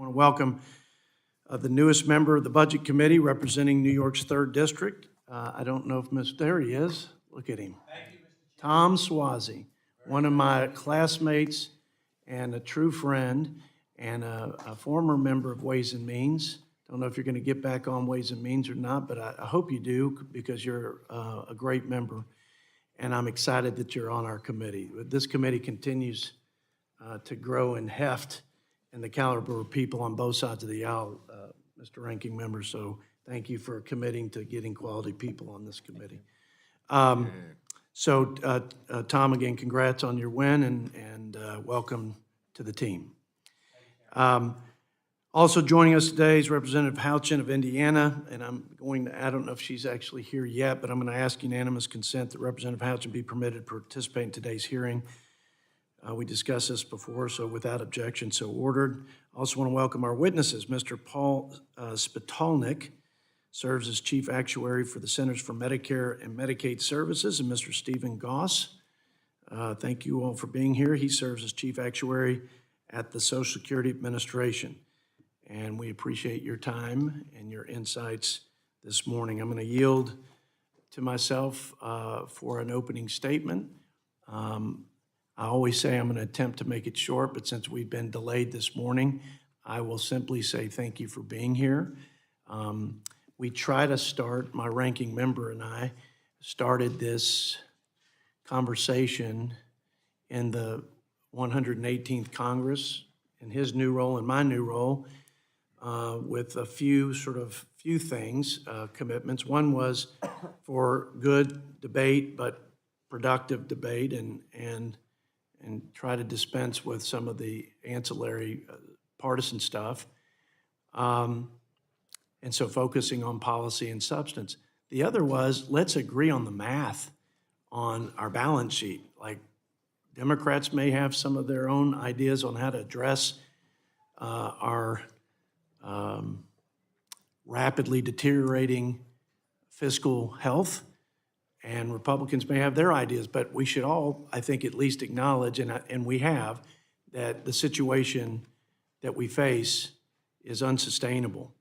I want to welcome the newest member of the Budget Committee representing New York's 3rd District. I don't know if there he is. Look at him. Thank you, Mr. Tom Swazi, one of my classmates and a true friend and a former member of Ways and Means. Don't know if you're going to get back on Ways and Means or not, but I hope you do because you're a great member. And I'm excited that you're on our committee. This committee continues to grow and heft and the caliber of people on both sides of the aisle, Mr. Ranking Member. So thank you for committing to getting quality people on this committee. Tom, again, congrats on your win and welcome to the team. Also joining us today is Representative Houchin of Indiana, and I don't know if she's actually here yet, but I'm going to ask unanimous consent that Representative Houchin be permitted to participate in today's hearing. We discussed this before, so without objection, so ordered. I also want to welcome our witnesses. Mr. Paul Spitalnik serves as Chief Actuary for the Centers for Medicare and Medicaid Services, and Mr. Stephen Goss. Thank you all for being here. He serves as Chief Actuary at the Social Security Administration. And we appreciate your time and your insights this morning. I'm going to yield to myself for an opening statement. I always say I'm going to attempt to make it short, but since we've been delayed this morning, I will simply say thank you for being here. We try to start, my ranking member and I started this conversation in the 118th Congress in his new role and my new role with a few things, commitments. One was for good debate, but productive debate and try to dispense with some of the ancillary partisan stuff. And so focusing on policy and substance. The other was, let's agree on the math on our balance sheet. Like Democrats may have some of their own ideas on how to address our rapidly deteriorating fiscal health, and Republicans may have their ideas, but we should all, I think, at least acknowledge, and we have, that the situation that we face is unsustainable,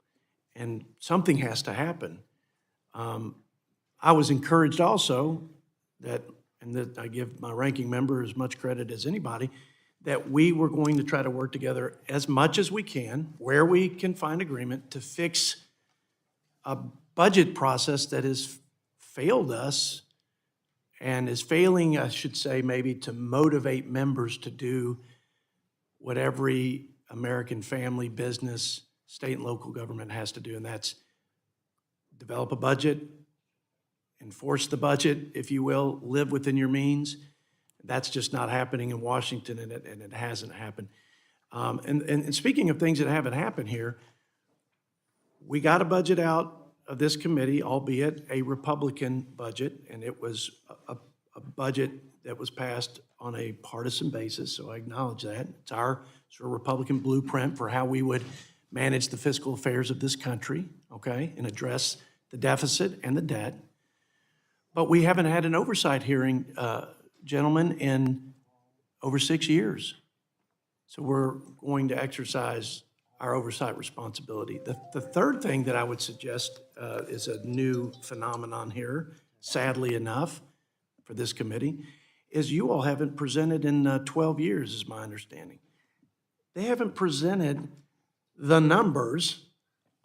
and something has to happen. I was encouraged also that I give my ranking member as much credit as anybody, that we were going to try to work together as much as we can, where we can find agreement, to fix a budget process that has failed us and is failing, I should say, maybe to motivate members to do what every American family, business, state and local government has to do, and that's develop a budget, enforce the budget, if you will, live within your means. That's just not happening in Washington, and it hasn't happened. And speaking of things that haven't happened here, we got a budget out of this committee, albeit a Republican budget, and it was a budget that was passed on a partisan basis, so I acknowledge that. It's our sort of Republican blueprint for how we would manage the fiscal affairs of this country, okay, and address the deficit and the debt. But we haven't had an oversight hearing, gentlemen, in over 6 years. So we're going to exercise our oversight responsibility. The third thing that I would suggest is a new phenomenon here, sadly enough, for this committee, is you all haven't presented in 12 years, is my understanding. They haven't presented the numbers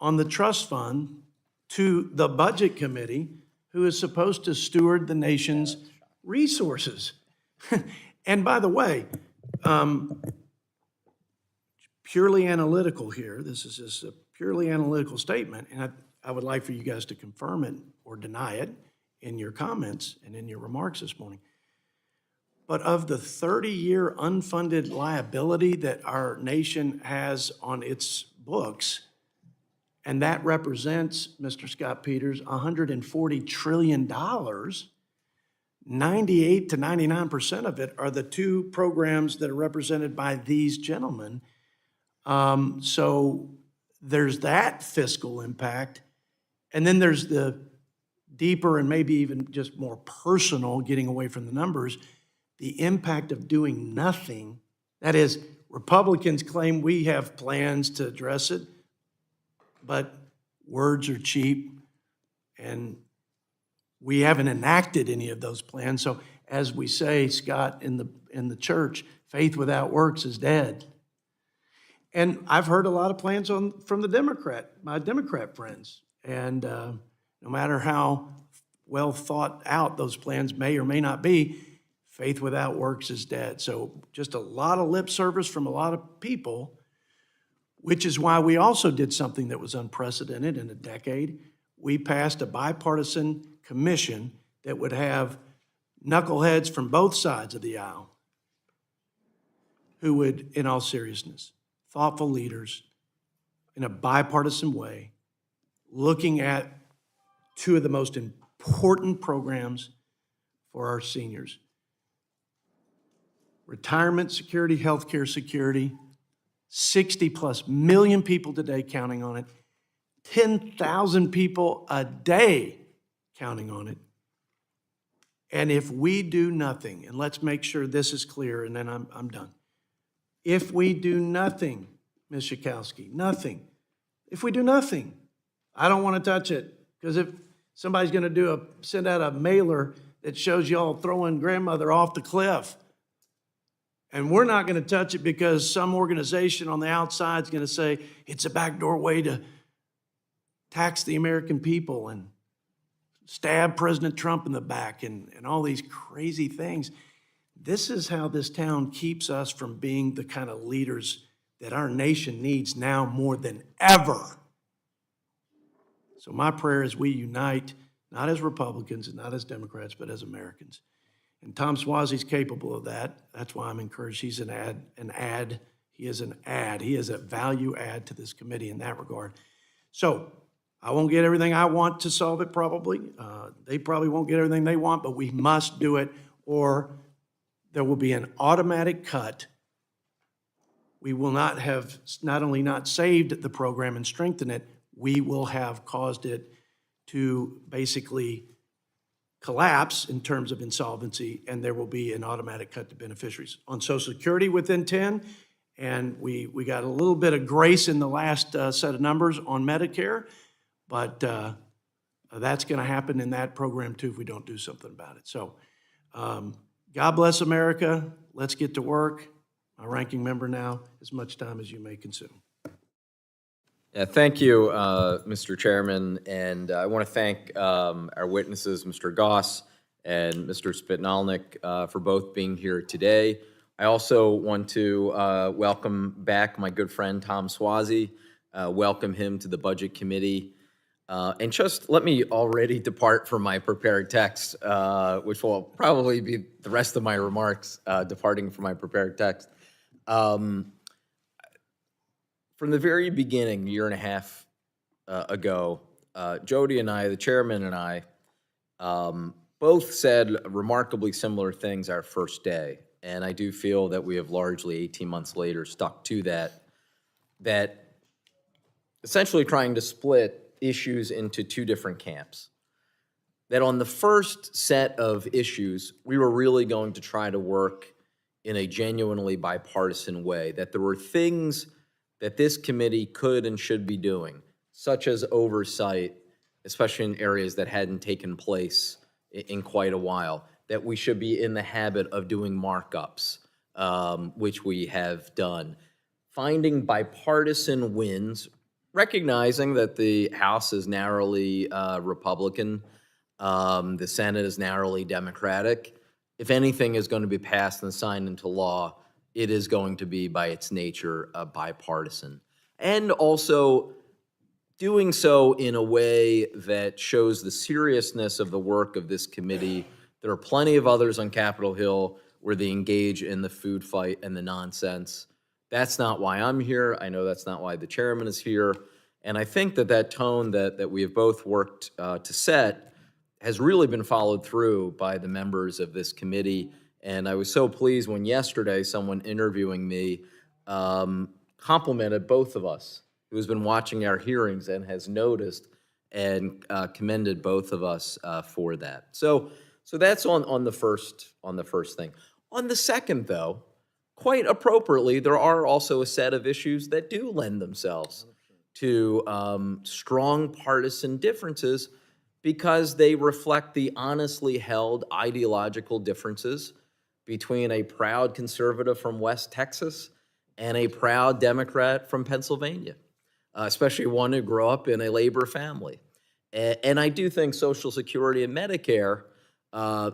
on the trust fund to the budget committee, who is supposed to steward the nation's resources. And by the way, purely analytical here, this is just a purely analytical statement, and I would like for you guys to confirm it or deny it in your comments and in your remarks this morning. But of the 30-year unfunded liability that our nation has on its books, and that represents, Mr. Scott Peters, $140 trillion, 98 to 99% of it are the two programs that are represented by these gentlemen. So there's that fiscal impact. And then there's the deeper and maybe even just more personal, getting away from the numbers, the impact of doing nothing. That is, Republicans claim we have plans to address it, but words are cheap, and we haven't enacted any of those plans. So as we say, Scott, in the church, faith without works is dead. And I've heard a lot of plans from my Democrat friends. And no matter how well thought out those plans may or may not be, faith without works is dead. So just a lot of lip service from a lot of people, which is why we also did something that was unprecedented in a decade. We passed a bipartisan commission that would have knuckleheads from both sides of the aisle who would, in all seriousness, thoughtful leaders in a bipartisan way, looking at two of the most important programs for our seniors. Retirement security, healthcare security, 60+ million people today counting on it, 10,000 people a day counting on it. And if we do nothing, and let's make sure this is clear, and then I'm done. If we do nothing, Ms. Schakowsky, nothing. If we do nothing, I don't want to touch it, because if somebody's going to send out a mailer that shows y'all throwing grandmother off the cliff, and we're not going to touch it because some organization on the outside is going to say it's a backdoor way to tax the American people and stab President Trump in the back and all these crazy things. This is how this town keeps us from being the kind of leaders that our nation needs now more than ever. So my prayer is we unite, not as Republicans and not as Democrats, but as Americans. And Tom Swazi's capable of that. That's why I'm encouraged. He's an add. He is an add. He is a value add to this committee in that regard. So I won't get everything I want to solve it probably. They probably won't get everything they want, but we must do it, or there will be an automatic cut. We will not have not only not saved the program and strengthened it, we will have caused it to basically collapse in terms of insolvency, and there will be an automatic cut to beneficiaries. On Social Security within 10, and we got a little bit of grace in the last set of numbers on Medicare, but that's going to happen in that program too if we don't do something about it. So God bless America. Let's get to work. My ranking member now, as much time as you may consume. Yeah, thank you, Mr. Chairman, and I want to thank our witnesses, Mr. Goss and Mr. Spitnalnik, for both being here today. I also want to welcome back my good friend Tom Swazi, welcome him to the Budget Committee, and just let me already depart from my prepared text, which will probably be the rest of my remarks, departing from my prepared text. From the very beginning, a year and a half ago, Jody and I, the chairman and I, both said remarkably similar things our first day. And I do feel that we have largely 18 months later stuck to that essentially trying to split issues into two different camps. That on the first set of issues, we were really going to try to work in a genuinely bipartisan way, that there were things that this committee could and should be doing, such as oversight, especially in areas that hadn't taken place in quite a while, that we should be in the habit of doing markups, which we have done. Finding bipartisan wins, recognizing that the House is narrowly Republican, the Senate is narrowly Democratic. If anything is going to be passed and signed into law, it is going to be, by its nature, bipartisan. And also doing so in a way that shows the seriousness of the work of this committee. There are plenty of others on Capitol Hill where they engage in the food fight and the nonsense. That's not why I'm here. I know that's not why the chairman is here. And I think that tone that we have both worked to set has really been followed through by the members of this committee. And I was so pleased when yesterday someone interviewing me complimented both of us, who has been watching our hearings and has noticed and commended both of us for that. So that's on the first thing. On the second, though, quite appropriately, there are also a set of issues that do lend themselves to strong partisan differences because they reflect the honestly held ideological differences between a proud conservative from West Texas and a proud Democrat from Pennsylvania, especially one who grew up in a labor family. And I do think Social Security and Medicare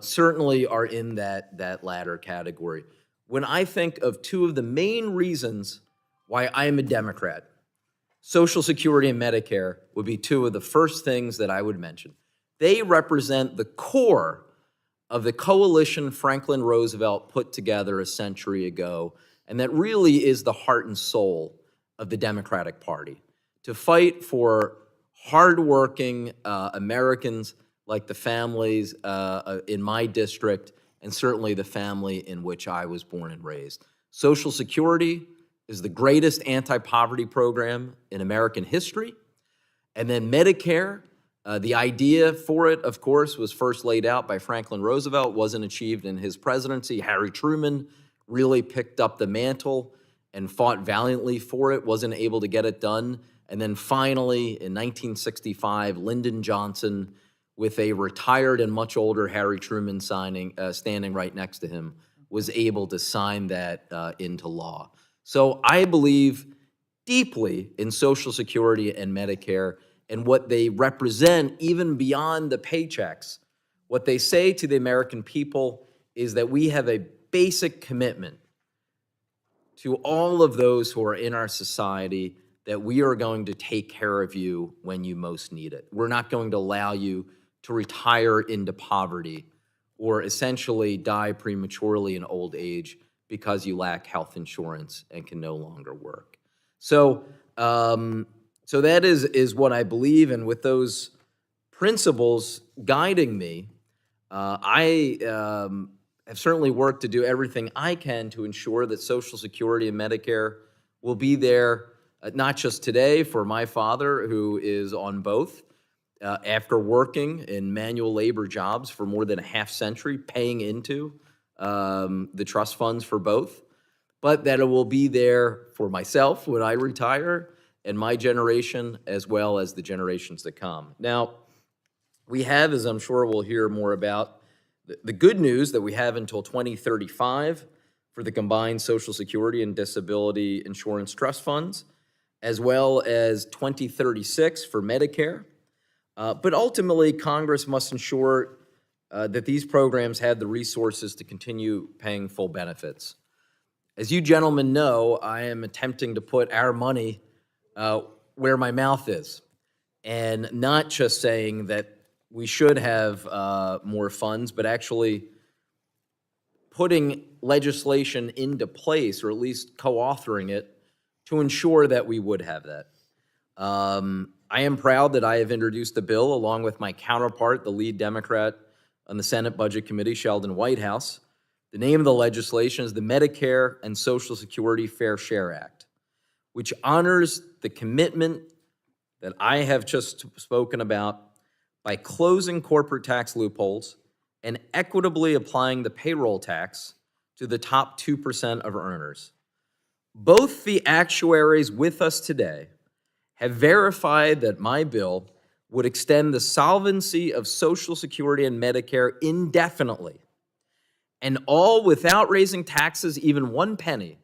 certainly are in that latter category. When I think of two of the main reasons why I am a Democrat, Social Security and Medicare would be two of the first things that I would mention. They represent the core of the coalition Franklin Roosevelt put together a century ago, and that really is the heart and soul of the Democratic Party, to fight for hardworking Americans like the families in my district and certainly the family in which I was born and raised. Social Security is the greatest anti-poverty program in American history. And then Medicare, the idea for it, of course, was first laid out by Franklin Roosevelt, wasn't achieved in his presidency. Harry Truman really picked up the mantle and fought valiantly for it, wasn't able to get it done. And then finally, in 1965, Lyndon Johnson, with a retired and much older Harry Truman standing right next to him, was able to sign that into law. So I believe deeply in Social Security and Medicare and what they represent even beyond the paychecks. What they say to the American people is that we have a basic commitment to all of those who are in our society that we are going to take care of you when you most need it. We're not going to allow you to retire into poverty or essentially die prematurely in old age because you lack health insurance and can no longer work. So that is what I believe, and with those principles guiding me, I have certainly worked to do everything I can to ensure that Social Security and Medicare will be there, not just today for my father, who is on both, after working in manual labor jobs for more than a half century, paying into the trust funds for both, but that it will be there for myself when I retire and my generation, as well as the generations to come. Now, we have, as I'm sure we'll hear more about, the good news that we have until 2035 for the combined Social Security and Disability Insurance Trust Funds, as well as 2036 for Medicare. But ultimately, Congress must ensure that these programs have the resources to continue paying full benefits. As you gentlemen know, I am attempting to put our money where my mouth is, and not just saying that we should have more funds, but actually putting legislation into place, or at least co-authoring it, to ensure that we would have that. I am proud that I have introduced the bill along with my counterpart, the lead Democrat on the Senate Budget Committee, Sheldon Whitehouse. The name of the legislation is the Medicare and Social Security Fair Share Act, which honors the commitment that I have just spoken about by closing corporate tax loopholes and equitably applying the payroll tax to the top 2% of earners. Both the actuaries with us today have verified that my bill would extend the solvency of Social Security and Medicare indefinitely, and all without raising taxes even 1 penny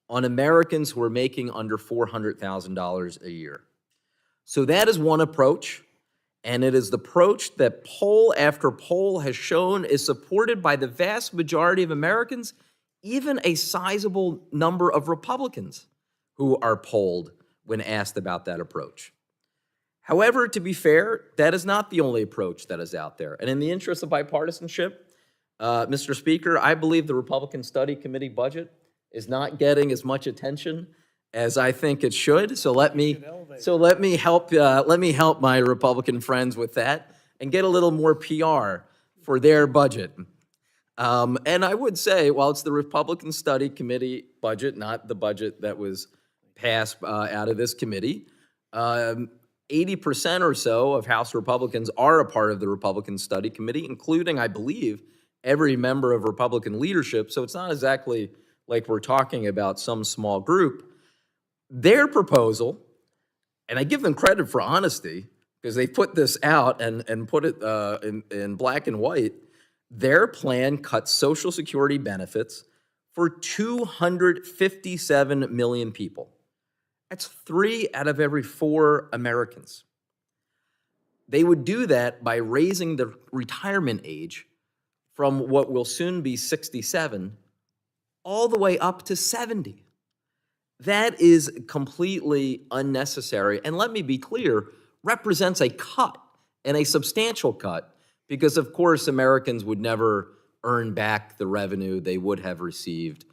on Americans who are making under $400,000 a year. So that is one approach, and it is the approach that poll after poll has shown is supported by the vast majority of Americans, even a sizable number of Republicans who are polled when asked about that approach. However, to be fair, that is not the only approach that is out there. And in the interest of bipartisanship, Mr. Speaker, I believe the Republican Study Committee budget is not getting as much attention as I think it should. So let me help my Republican friends with that and get a little more PR for their budget. And I would say, while it's the Republican Study Committee budget, not the budget that was passed out of this committee, 80% or so of House Republicans are a part of the Republican Study Committee, including, I believe, every member of Republican leadership. So it's not exactly like we're talking about some small group. Their proposal, and I give them credit for honesty, because they put this out and put it in black and white, their plan cuts Social Security benefits for 257 million people. That's 3 out of every 4 Americans. They would do that by raising the retirement age from what will soon be 67 all the way up to 70. That is completely unnecessary, and let me be clear, represents a cut, and a substantial cut, because of course Americans would never earn back the revenue they would have received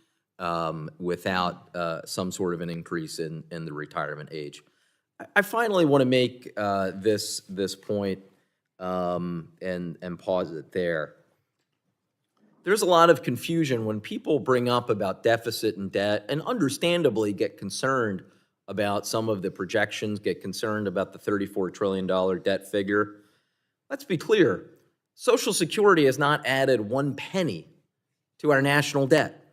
without some sort of an increase in the retirement age. I finally want to make this point and pause it there. There's a lot of confusion when people bring up about deficit and debt, and understandably get concerned about some of the projections, get concerned about the $34 trillion debt figure. Let's be clear, Social Security has not added 1 penny to our national debt.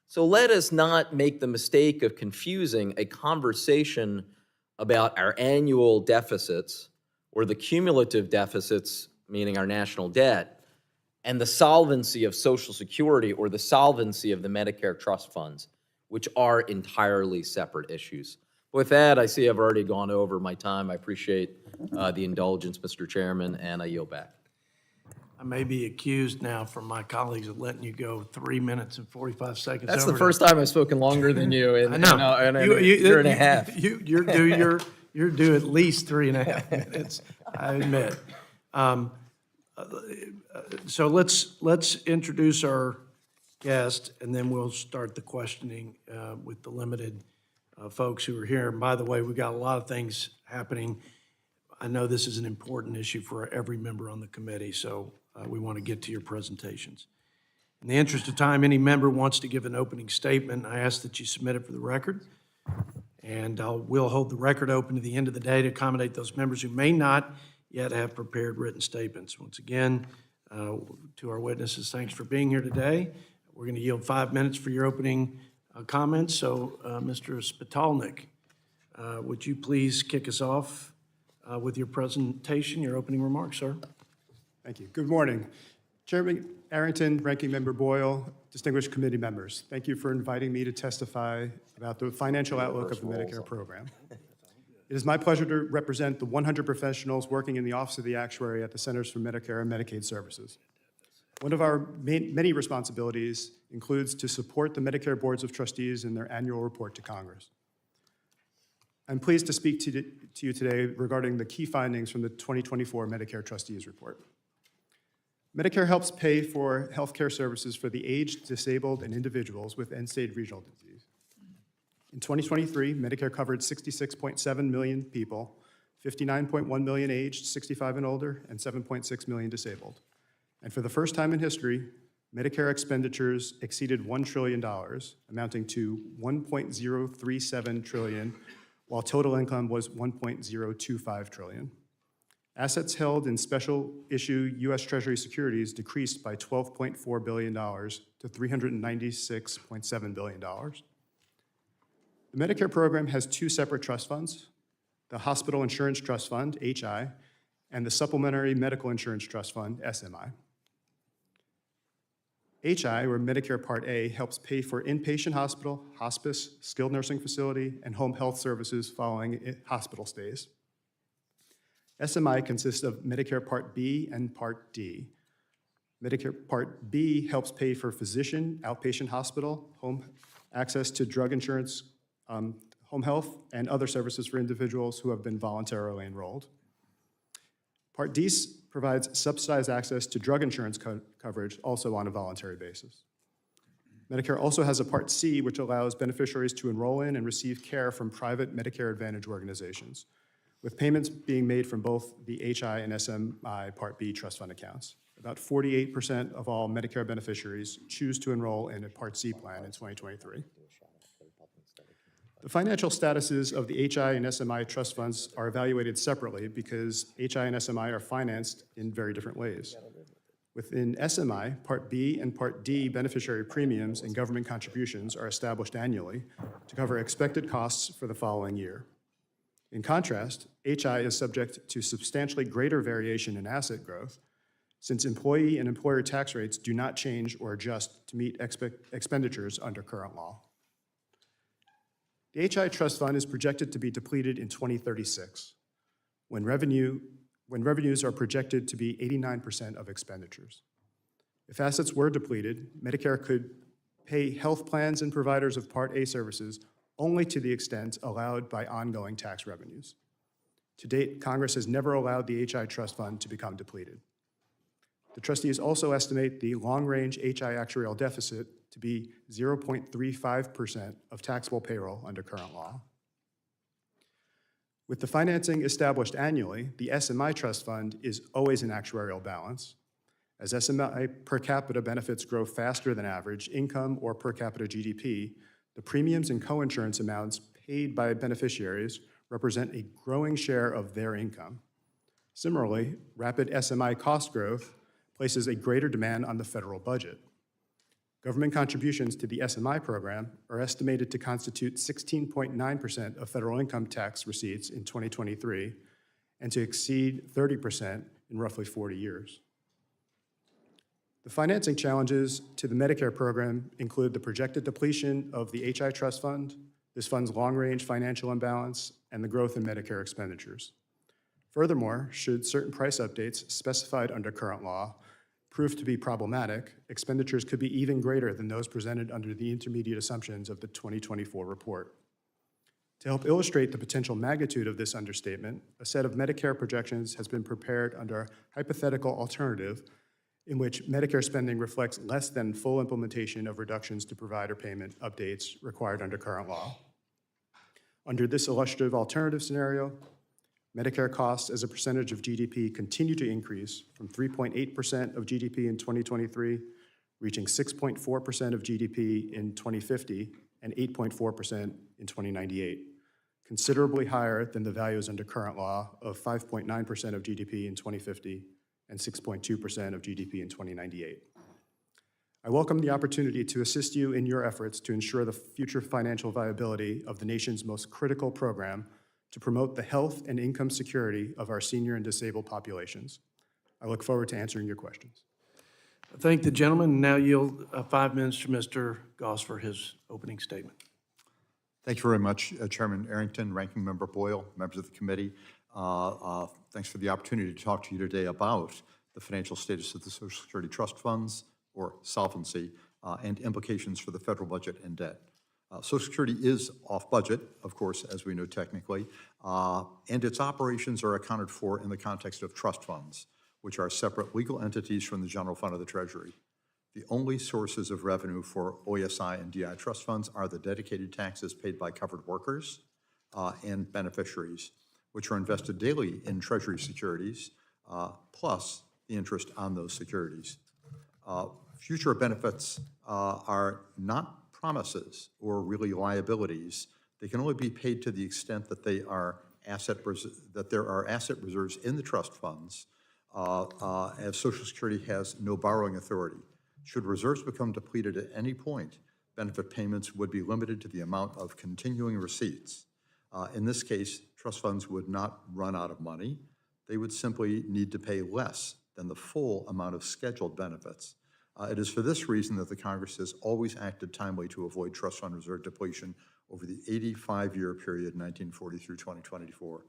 So let us not make the mistake of confusing a conversation about our annual deficits or the cumulative deficits, meaning our national debt, and the solvency of Social Security or the solvency of the Medicare trust funds, which are entirely separate issues. With that, I see I've already gone over my time. I appreciate the indulgence, Mr. Chairman, and I yield back. I may be accused now from my colleagues of letting you go 3 minutes and 45 seconds. That's over the first time I've spoken longer than you in, I know. in a year and a half. You're due at least 3.5 minutes, I admit. So let's introduce our guest, and then we'll start the questioning with the limited folks who are here. And by the way, we've got a lot of things happening. I know this is an important issue for every member on the committee, so we want to get to your presentations. In the interest of time, any member wants to give an opening statement, I ask that you submit it for the record. And we'll hold the record open to the end of the day to accommodate those members who may not yet have prepared written statements. Once again, to our witnesses, thanks for being here today. We're going to yield 5 minutes for your opening comments. So, Mr. Spitalnik, would you please kick us off with your presentation, your opening remarks, sir? Thank you. Good morning. Chairman Arrington, Ranking Member Boyle, distinguished committee members, thank you for inviting me to testify about the financial outlook of the Medicare program. It is my pleasure to represent the 100 professionals working in the Office of the Actuary at the Centers for Medicare and Medicaid Services. One of our many responsibilities includes to support the Medicare Boards of Trustees in their annual report to Congress. I'm pleased to speak to you today regarding the key findings from the 2024 Medicare Trustees Report. Medicare helps pay for healthcare services for the aged, disabled, and individuals with end-stage renal disease. In 2023, Medicare covered 66.7 million people, 59.1 million aged 65 and older, and 7.6 million disabled. And for the first time in history, Medicare expenditures exceeded $1 trillion, amounting to $1.037 trillion, while total income was $1.025 trillion. Assets held in special issue U.S. Treasury securities decreased by $12.4 billion to $396.7 billion. The Medicare program has 2 separate trust funds, the Hospital Insurance Trust Fund, HI, and the Supplementary Medical Insurance Trust Fund, SMI. HI, or Medicare Part A, helps pay for inpatient hospital, hospice, skilled nursing facility, and home health services following hospital stays. SMI consists of Medicare Part B and Part D. Medicare Part B helps pay for physician, outpatient hospital, home access to drug insurance, home health, and other services for individuals who have been voluntarily enrolled. Part D provides subsidized access to drug insurance coverage, also on a voluntary basis. Medicare also has a Part C, which allows beneficiaries to enroll in and receive care from private Medicare Advantage organizations, with payments being made from both the HI and SMI Part B trust fund accounts. About 48% of all Medicare beneficiaries choose to enroll in a Part C plan in 2023. The financial statuses of the HI and SMI trust funds are evaluated separately because HI and SMI are financed in very different ways. Within SMI, Part B and Part D beneficiary premiums and government contributions are established annually to cover expected costs for the following year. In contrast, HI is subject to substantially greater variation in asset growth, since employee and employer tax rates do not change or adjust to meet expenditures under current law. The HI trust fund is projected to be depleted in 2036, when revenues are projected to be 89% of expenditures. If assets were depleted, Medicare could pay health plans and providers of Part A services only to the extent allowed by ongoing tax revenues. To date, Congress has never allowed the HI trust fund to become depleted. The trustees also estimate the long-range HI actuarial deficit to be 0.35% of taxable payroll under current law. With the financing established annually, the SMI trust fund is always in actuarial balance. As SMI per capita benefits grow faster than average income or per capita GDP, the premiums and coinsurance amounts paid by beneficiaries represent a growing share of their income. Similarly, rapid SMI cost growth places a greater demand on the federal budget. Government contributions to the SMI program are estimated to constitute 16.9% of federal income tax receipts in 2023 and to exceed 30% in roughly 40 years. The financing challenges to the Medicare program include the projected depletion of the HI trust fund, this fund's long-range financial imbalance, and the growth in Medicare expenditures. Furthermore, should certain price updates specified under current law prove to be problematic, expenditures could be even greater than those presented under the intermediate assumptions of the 2024 report. To help illustrate the potential magnitude of this understatement, a set of Medicare projections has been prepared under a hypothetical alternative in which Medicare spending reflects less than full implementation of reductions to provider payment updates required under current law. Under this illustrative alternative scenario, Medicare costs as a percentage of GDP continue to increase from 3.8% of GDP in 2023, reaching 6.4% of GDP in 2050 and 8.4% in 2098, considerably higher than the values under current law of 5.9% of GDP in 2050 and 6.2% of GDP in 2098. I welcome the opportunity to assist you in your efforts to ensure the future financial viability of the nation's most critical program to promote the health and income security of our senior and disabled populations. I look forward to answering your questions. I thank the gentleman. Now yield 5 minutes to Mr. Goss for his opening statement. Thank you very much, Chairman Arrington, Ranking Member Boyle, members of the committee. Thanks for the opportunity to talk to you today about the financial status of the Social Security Trust Funds, or Solvency, and implications for the federal budget and debt. Social Security is off budget, of course, as we know technically, and its operations are accounted for in the context of trust funds, which are separate legal entities from the general fund of the Treasury. The only sources of revenue for OESI and DI trust funds are the dedicated taxes paid by covered workers and beneficiaries, which are invested daily in Treasury securities, plus the interest on those securities. Future benefits are not promises or really liabilities. They can only be paid to the extent that there are asset reserves in the trust funds, as Social Security has no borrowing authority. Should reserves become depleted at any point, benefit payments would be limited to the amount of continuing receipts. In this case, trust funds would not run out of money. They would simply need to pay less than the full amount of scheduled benefits. It is for this reason that the Congress has always acted timely to avoid trust fund reserve depletion over the 85-year period, 1940 through 2024.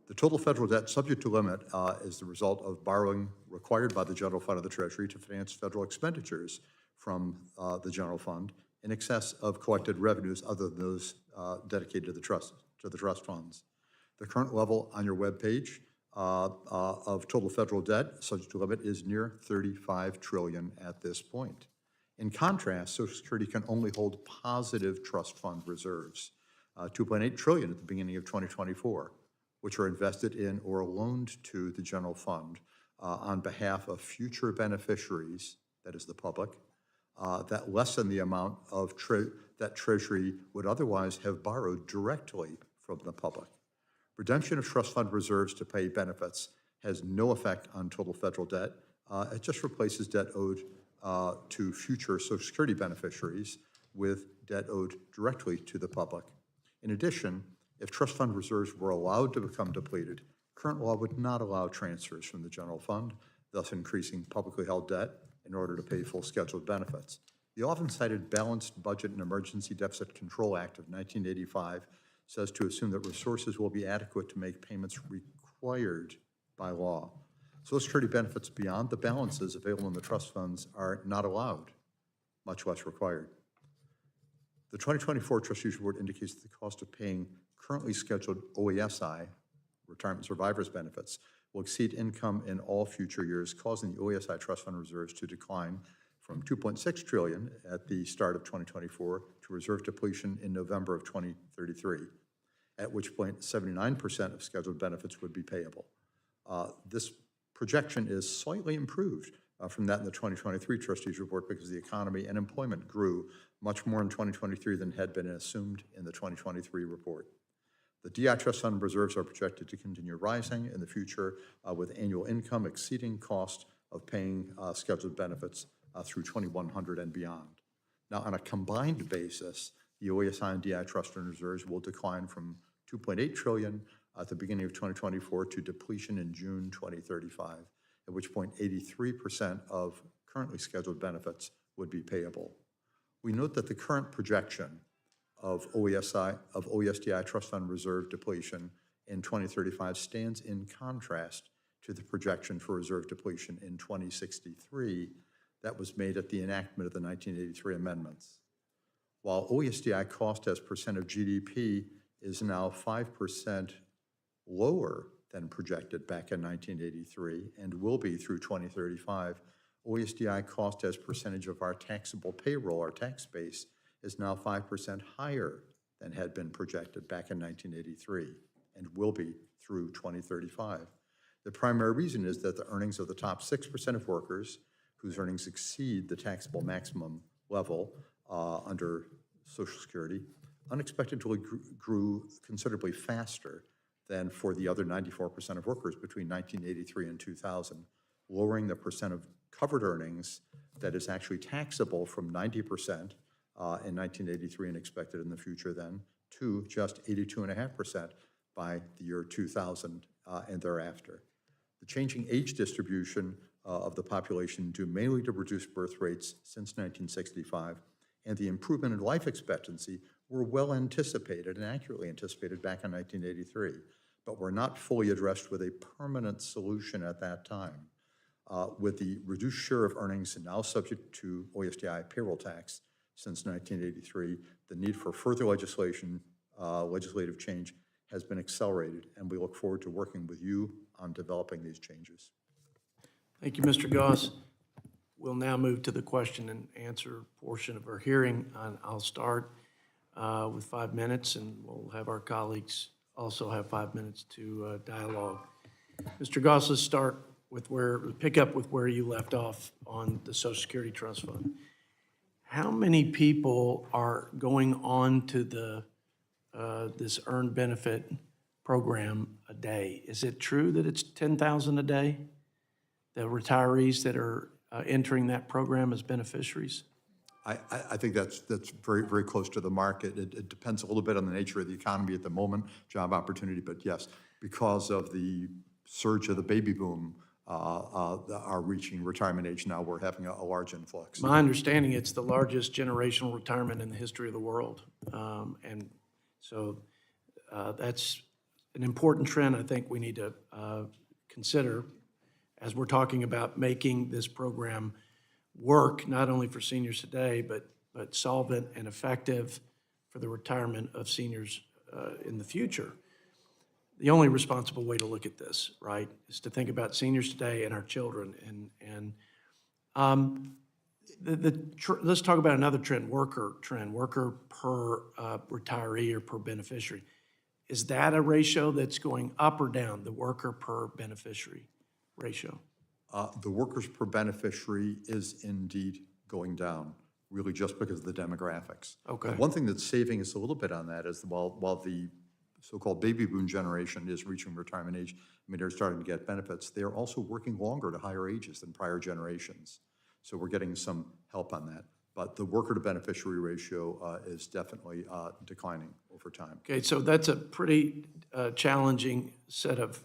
The total federal debt subject to limit is the result of borrowing required by the general fund of the Treasury to finance federal expenditures from the general fund in excess of collected revenues other than those dedicated to the trust funds. The current level on your webpage of total federal debt subject to limit is near $35 trillion at this point. In contrast, Social Security can only hold positive trust fund reserves, $2.8 trillion at the beginning of 2024, which are invested in or loaned to the general fund on behalf of future beneficiaries, that is the public, that lessen the amount of that Treasury would otherwise have borrowed directly from the public. Redemption of trust fund reserves to pay benefits has no effect on total federal debt It just replaces debt owed to future Social Security beneficiaries with debt owed directly to the public. In addition, if trust fund reserves were allowed to become depleted, current law would not allow transfers from the general fund, thus increasing publicly held debt in order to pay full scheduled benefits. The often cited Balanced Budget and Emergency Deficit Control Act of 1985 says to assume that resources will be adequate to make payments required by law. Social Security benefits beyond the balances available in the trust funds are not allowed, much less required. The 2024 Trustees Report indicates that the cost of paying currently scheduled OASI, retirement survivors benefits, will exceed income in all future years, causing the OASI trust fund reserves to decline from $2.6 trillion at the start of 2024 to reserve depletion in November of 2033, at which point 79% of scheduled benefits would be payable. This projection is slightly improved from that in the 2023 Trustees Report because the economy and employment grew much more in 2023 than had been assumed in the 2023 report. The DI Trust Fund reserves are projected to continue rising in the future with annual income exceeding cost of paying scheduled benefits through 2100 and beyond. Now, on a combined basis, the OASI and DI Trust Fund reserves will decline from $2.8 trillion at the beginning of 2024 to depletion in June 2035, at which point 83% of currently scheduled benefits would be payable. We note that the current projection of OESDI Trust Fund reserve depletion in 2035 stands in contrast to the projection for reserve depletion in 2063 that was made at the enactment of the 1983 amendments. While OESDI cost as percent of GDP is now 5% lower than projected back in 1983 and will be through 2035, OESDI cost as percentage of our taxable payroll, our tax base, is now 5% higher than had been projected back in 1983 and will be through 2035. The primary reason is that the earnings of the top 6% of workers whose earnings exceed the taxable maximum level under Social Security unexpectedly grew considerably faster than for the other 94% of workers between 1983 and 2000, lowering the percent of covered earnings that is actually taxable from 90% in 1983 and expected in the future then to just 82.5% by the year 2000 and thereafter. The changing age distribution of the population due mainly to reduced birth rates since 1965 and the improvement in life expectancy were well anticipated and accurately anticipated back in 1983, but were not fully addressed with a permanent solution at that time. With the reduced share of earnings now subject to OESDI payroll tax since 1983, the need for further legislative change has been accelerated, and we look forward to working with you on developing these changes. Thank you, Mr. Goss. We'll now move to the question and answer portion of our hearing. I'll start with 5 minutes, and we'll have our colleagues also have 5 minutes to dialogue. Mr. Goss, let's pick up with where you left off on the Social Security Trust Fund. How many people are going on to this earned benefit program a day? Is it true that it's 10,000 a day, the retirees that are entering that program as beneficiaries? I think that's very, very close to the market. It depends a little bit on the nature of the economy at the moment, job opportunity, but yes, because of the surge of the baby boom, are reaching retirement age now, we're having a large influx. My understanding, it's the largest generational retirement in the history of the world. And so that's an important trend I think we need to consider as we're talking about making this program work, not only for seniors today, but solvent and effective for the retirement of seniors in the future. The only responsible way to look at this, right, is to think about seniors today and our children. Let's talk about another trend, worker per retiree or per beneficiary. Is that a ratio that's going up or down, the worker per beneficiary ratio? The workers per beneficiary is indeed going down, really just because of the demographics. Okay. One thing that's saving us a little bit on that is while so-called baby boom generation is reaching retirement age, I mean, they're starting to get benefits. They're also working longer to higher ages than prior generations. So we're getting some help on that. But the worker to beneficiary ratio is definitely declining over time. Okay, so that's a pretty challenging set of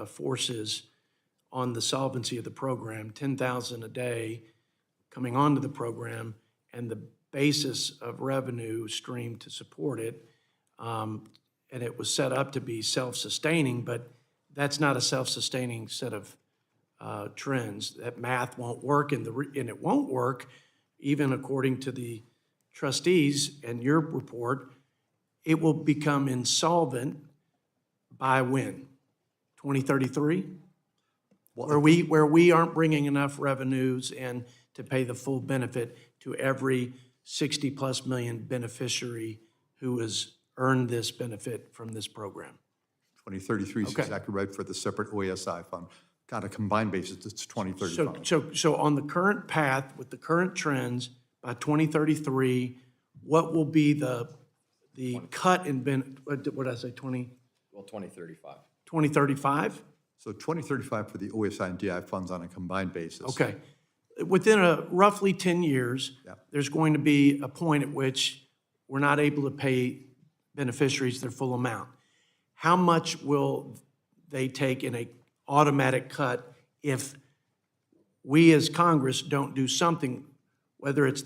forces on the solvency of the program. 10,000 a day coming onto the program, and the basis of revenue stream to support it. And it was set up to be self-sustaining, but that's not a self-sustaining set of trends. That math won't work, and it won't work even according to the trustees and your report. It will become insolvent by when? 2033? Where we aren't bringing enough revenues in to pay the full benefit to every 60+ million beneficiary who has earned this benefit from this program. 2033 is Okay. exactly right for the separate OASI fund. On a combined basis, it's 2035. So on the current path, with the current trends, by 2033, what will be the cut in what did I say, 2035. 2035? So 2035 for the OASI and DI funds on a combined basis. Okay. Within roughly 10 years, Yeah. there's going to be a point at which we're not able to pay beneficiaries their full amount. How much will they take in a automatic cut if we as Congress don't do something, whether it's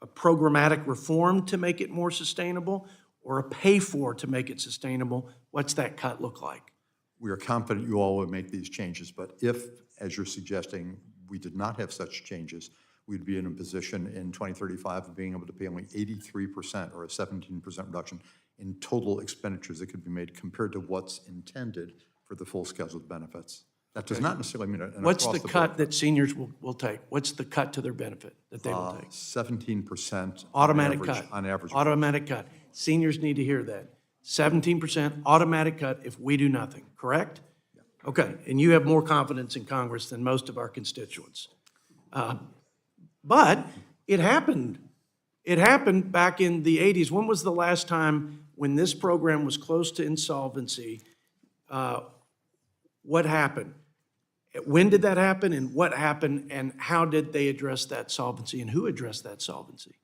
a programmatic reform to make it more sustainable or a pay-for to make it sustainable? What's that cut look like? We are confident you all will make these changes, but if, as you're suggesting, we did not have such changes, we'd be in a position in 2035 of being able to pay only 83% or a 17% reduction in total expenditures that could be made compared to what's intended for the full scheduled benefits. That does not necessarily mean an What's the across board. cut that seniors will take? What's the cut to their benefit that they will take? 17% Automatic cut. on average. Automatic cut. Seniors need to hear that. 17% automatic cut if we do nothing, correct? Okay, and you have more confidence in Congress than most of our constituents. But it happened. It happened back in the 80s. When was the last time when this program was close to insolvency? What happened? When did that happen, and what happened, and how did they address that solvency, and who addressed that solvency?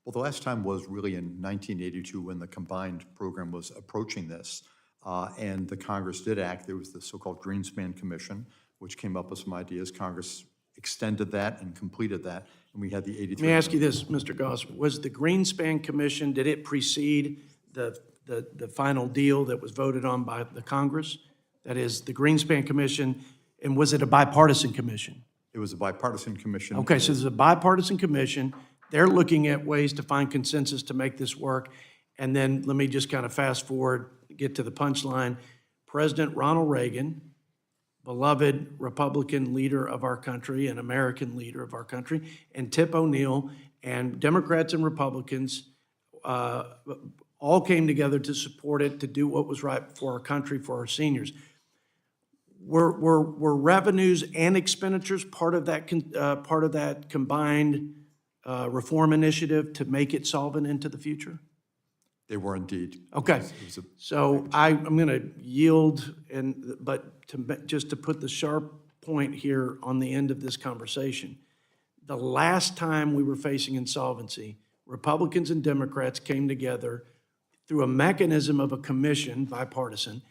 Well, the last time was really in 1982 when the combined program was approaching this, and the Congress did act. There was the so-called Greenspan Commission, which came up with some ideas. Congress extended that and completed that, and we had the 83. Let me ask you this, Mr. Goss. Was the Greenspan Commission, did it precede the final deal that was voted on by the Congress? That is, the Greenspan Commission, and was it a bipartisan commission? It was a bipartisan commission. Okay, so there's a bipartisan commission. They're looking at ways to find consensus to make this work. And then let me just kind of fast forward, get to the punchline. President Ronald Reagan, beloved Republican leader of our country and American leader of our country, and Tip O'Neill, and Democrats and Republicans all came together to support it, to do what was right for our country, for our seniors. Were revenues and expenditures part of that combined reform initiative to make it solvent into the future? They were indeed. Okay, so I'm going to yield, but just to put the sharp point here on the end of this conversation, the last time we were facing insolvency, Republicans and Democrats came together through a mechanism of a commission, bipartisan,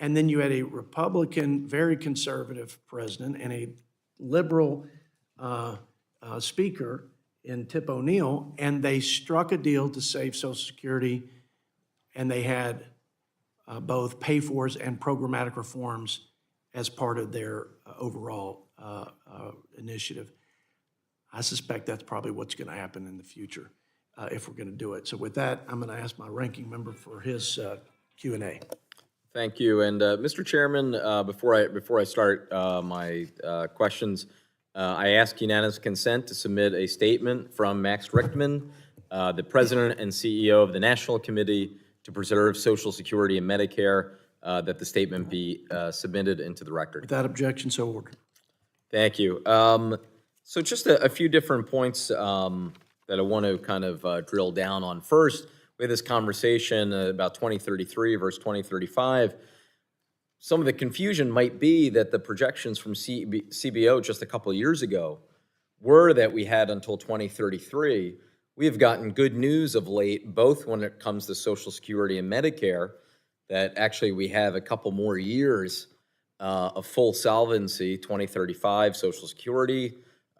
and then you had a Republican, very conservative president and a liberal speaker in Tip O'Neill, and they struck a deal to save Social Security, and they had both pay-fors and programmatic reforms as part of their overall initiative. I suspect that's probably what's going to happen in the future if we're going to do it. So with that, I'm going to ask my ranking member for his Q&A. Thank you. And Mr. Chairman, before I start my questions, I ask unanimous consent to submit a statement from Max Richtman, the President and CEO of the National Committee to Preserve Social Security and Medicare, that the statement be submitted into the record. Without objection, so ordered. Thank you. So just a few different points that I want to kind of drill down on. First, we had this conversation about 2033 versus 2035. Some of the confusion might be that the projections from CBO just a couple of years ago were that we had until 2033. We have gotten good news of late, both when it comes to Social Security and Medicare, that actually we have a couple more years of full solvency, 2035 Social Security,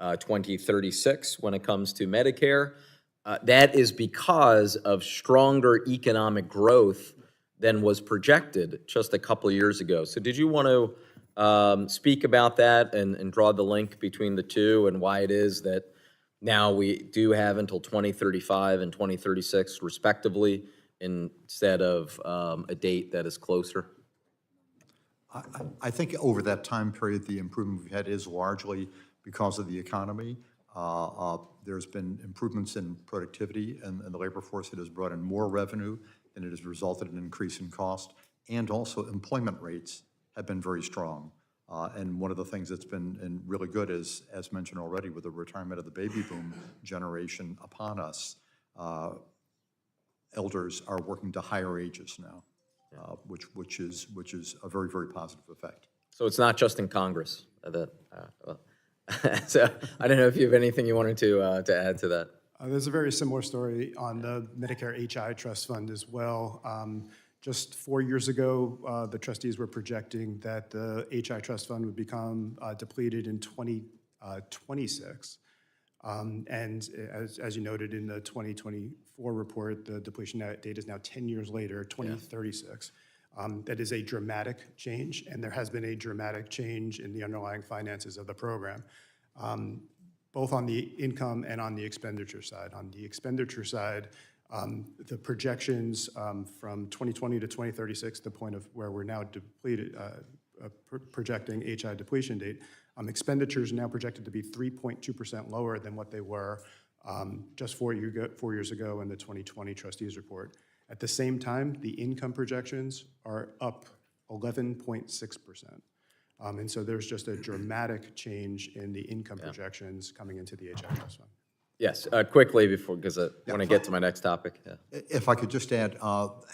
2036 when it comes to Medicare. That is because of stronger economic growth than was projected just a couple of years ago. So did you want to speak about that and draw the link between the two and why it is that now we do have until 2035 and 2036 respectively instead of a date that is closer? I think over that time period, the improvement we've had is largely because of the economy. There's been improvements in productivity and the labor force that has brought in more revenue, and it has resulted in an increase in cost. And also employment rates have been very strong. And one of the things that's been really good is, as mentioned already, with the retirement of the baby boom generation upon us, elders are working to higher ages now, which is a very, very positive effect. So it's not just in Congress that, so I don't know if you have anything you wanted to add to that. There's a very similar story on the Medicare HI Trust Fund as well. Just 4 years ago, the trustees were projecting that the HI Trust Fund would become depleted in 2026. And as you noted in the 2024 report, the depletion date is now 10 years later, 2036. That is a dramatic change, and there has been a dramatic change in the underlying finances of the program, both on the income and on the expenditure side. On the expenditure side, the projections from 2020 to 2036, the point of where we're now depleted, projecting HI depletion date, expenditures are now projected to be 3.2% lower than what they were just 4 years ago in the 2020 trustees report. At the same time, the income projections are up 11.6%. And so there's just a dramatic change in the income projections coming into the HI Trust Fund. Yes, quickly before, because I want to get to my next topic. Yeah. If I could just add,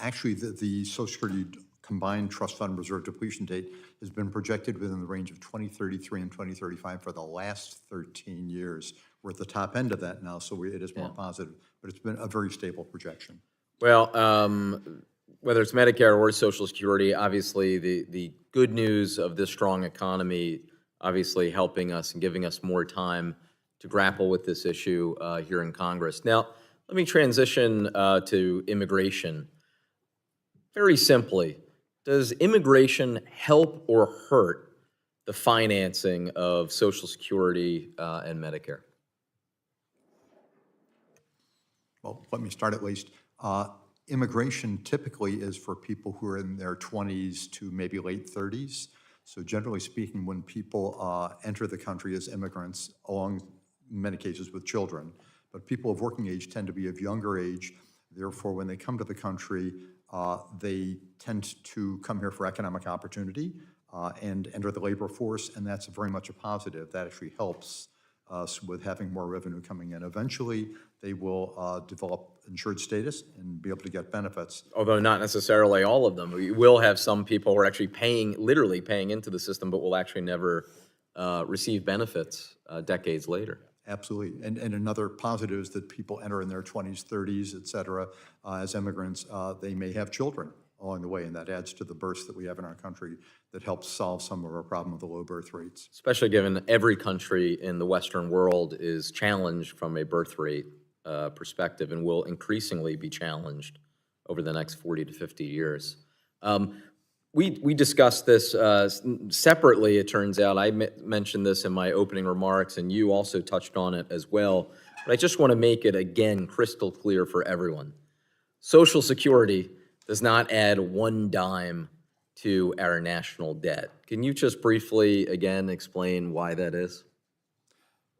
actually, the Social Security combined trust fund reserve depletion date has been projected within the range of 2033 and 2035 for the last 13 years. We're at the top end of that now, so it is more positive, but it's been a very stable projection. Well, whether it's Medicare or Social Security, obviously the good news of this strong economy obviously helping us and giving us more time to grapple with this issue here in Congress. Now, let me transition to immigration. Very simply, does immigration help or hurt the financing of Social Security and Medicare? Well, let me start at least. Immigration typically is for people who are in their 20s to maybe late 30s. So generally speaking, when people enter the country as immigrants, along in many cases with children, but people of working age tend to be of younger age. Therefore, when they come to the country, they tend to come here for economic opportunity and enter the labor force, and that's very much a positive. That actually helps us with having more revenue coming in. Eventually, they will develop insured status and be able to get benefits. Although not necessarily all of them. We will have some people who are actually literally paying into the system, but will actually never receive benefits decades later. Absolutely. And another positive is that people enter in their 20s, 30s, et cetera, as immigrants. They may have children along the way, and that adds to the births that we have in our country that helps solve some of our problem with the low birth rates. Especially given every country in the Western world is challenged from a birth rate perspective and will increasingly be challenged over the next 40 to 50 years. We discussed this separately, it turns out. I mentioned this in my opening remarks, and you also touched on it as well. But I just want to make it, again, crystal clear for everyone. Social Security does not add one dime to our national debt. Can you just briefly, again, explain why that is?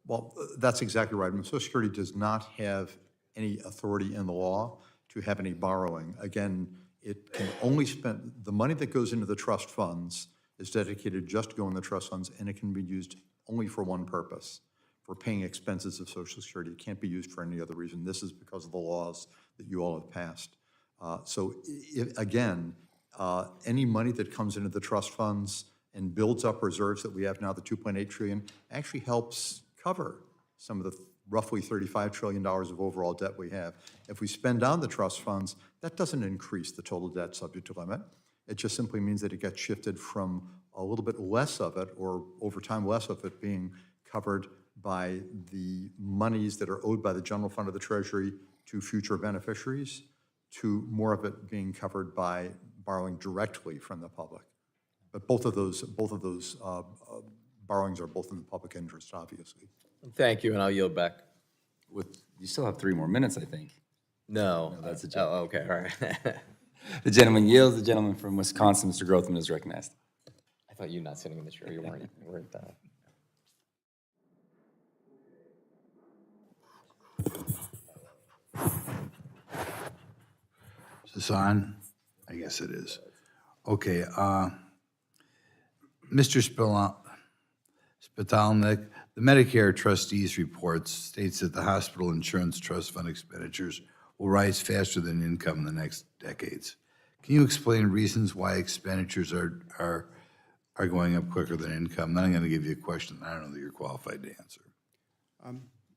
Well, that's exactly right. Social Security does not have any authority in the law to have any borrowing. Again, it can only spend, the money that goes into the trust funds is dedicated just to go in the trust funds, and it can be used only for one purpose, for paying expenses of Social Security. It can't be used for any other reason. This is because of the laws that you all have passed. Again, any money that comes into the trust funds and builds up reserves that we have now, the $2.8 trillion, actually helps cover some of the roughly $35 trillion of overall debt we have. If we spend down the trust funds, that doesn't increase the total debt subject to limit. It just simply means that it gets shifted from a little bit less of it, or over time less of it, being covered by the monies that are owed by the general fund of the Treasury to future beneficiaries, to more of it being covered by borrowing directly from the public. But both of those borrowings are both in the public interest, obviously. Thank you, and I'll yield back. You still have 3 more minutes, I think. No. that's a joke. Oh, okay, all right. The gentleman yields. The gentleman from Wisconsin, Mr. Grothman, is recognized. I thought you not sitting in the chair, you weren't. Is this on? I guess it is. Okay, Mr. Spitalnik, the Medicare trustees report states that the hospital insurance trust fund expenditures will rise faster than income in the next decades. Can you explain reasons why expenditures are going up quicker than income? Then I'm going to give you a question that I don't know that you're qualified to answer.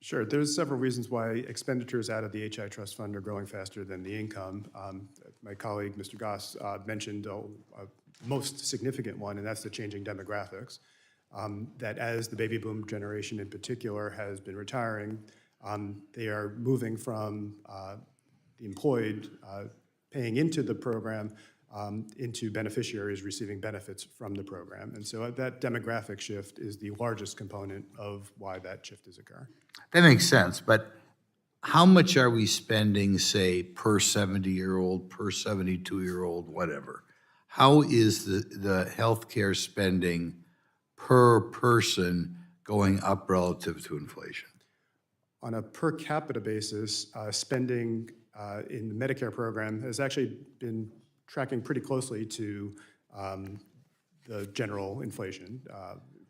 Sure. There's several reasons why expenditures out of the HI Trust Fund are growing faster than the income. My colleague, Mr. Goss, mentioned a most significant one, and that's the changing demographics. That as the baby boom generation in particular has been retiring, they are moving from the employed paying into the program into beneficiaries receiving benefits from the program. And so that demographic shift is the largest component of why that shift is occurring. That makes sense, but how much are we spending, say, per 70-year-old, per 72-year-old, whatever? How is the healthcare spending per person going up relative to inflation? On a per capita basis, spending in the Medicare program has actually been tracking pretty closely to the general inflation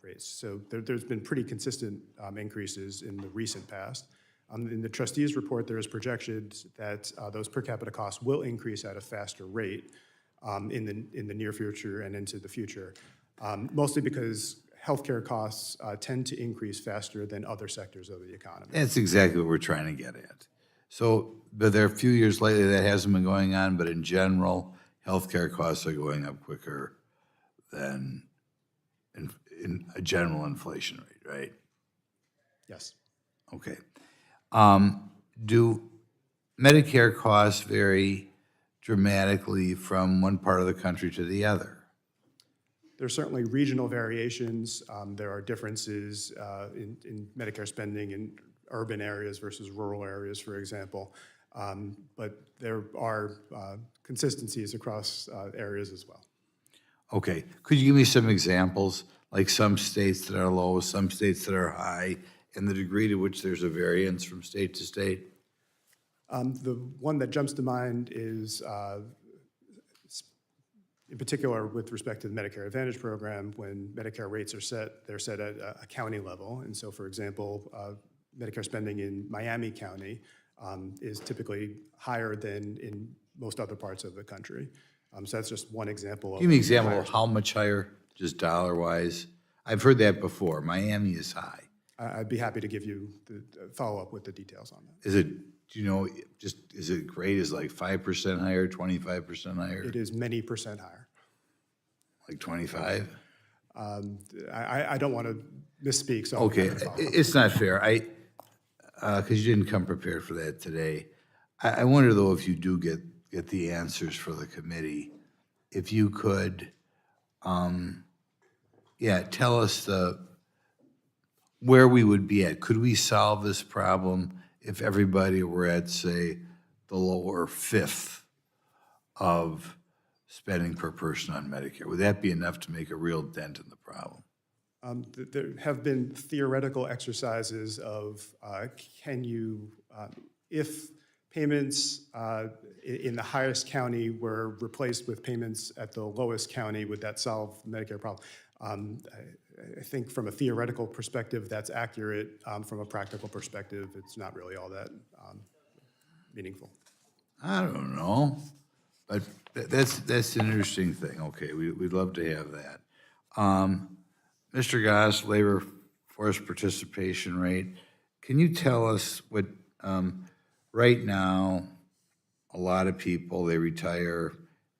rates. So there's been pretty consistent increases in the recent past. In the trustees report, there is projections that those per capita costs will increase at a faster rate in the near future and into the future, mostly because healthcare costs tend to increase faster than other sectors of the economy. That's exactly what we're trying to get at. So, but there are a few years lately that hasn't been going on, but in general, healthcare costs are going up quicker than in a general inflation rate, right? Yes. Okay. Do Medicare costs vary dramatically from one part of the country to the other? There are certainly regional variations. There are differences in Medicare spending in urban areas versus rural areas, for example. But there are consistencies across areas as well. Okay. Could you give me some examples, like some states that are low, some states that are high, and the degree to which there's a variance from state to state? The one that jumps to mind is, in particular, with respect to the Medicare Advantage program, when Medicare rates are set, they're set at a county level. And so, for example, Medicare spending in Miami County is typically higher than in most other parts of the country. So that's just one example. Give me an example of how much higher, just dollar-wise. I've heard that before. Miami is high. I'd be happy to give you the follow-up with the details on that. Is it, do you know, just, is it great? Is it like 5% higher, 25% higher? It is many percent higher. Like 25? I don't want to misspeak, so. Okay, it's not fair. Because you didn't come prepared for that today. I wonder, though, if you do get the answers for the committee, if you could, tell us where we would be at. Could we solve this problem if everybody were at, say, the lower fifth of spending per person on Medicare? Would that be enough to make a real dent in the problem? There have been theoretical exercises of can you, if payments in the highest county were replaced with payments at the lowest county, would that solve the Medicare problem? I think from a theoretical perspective, that's accurate. From a practical perspective, it's not really all that meaningful. I don't know, but that's an interesting thing. Okay, we'd love to have that. Mr. Goss, labor force participation rate. Can you tell us what, right now, a lot of people, they retire,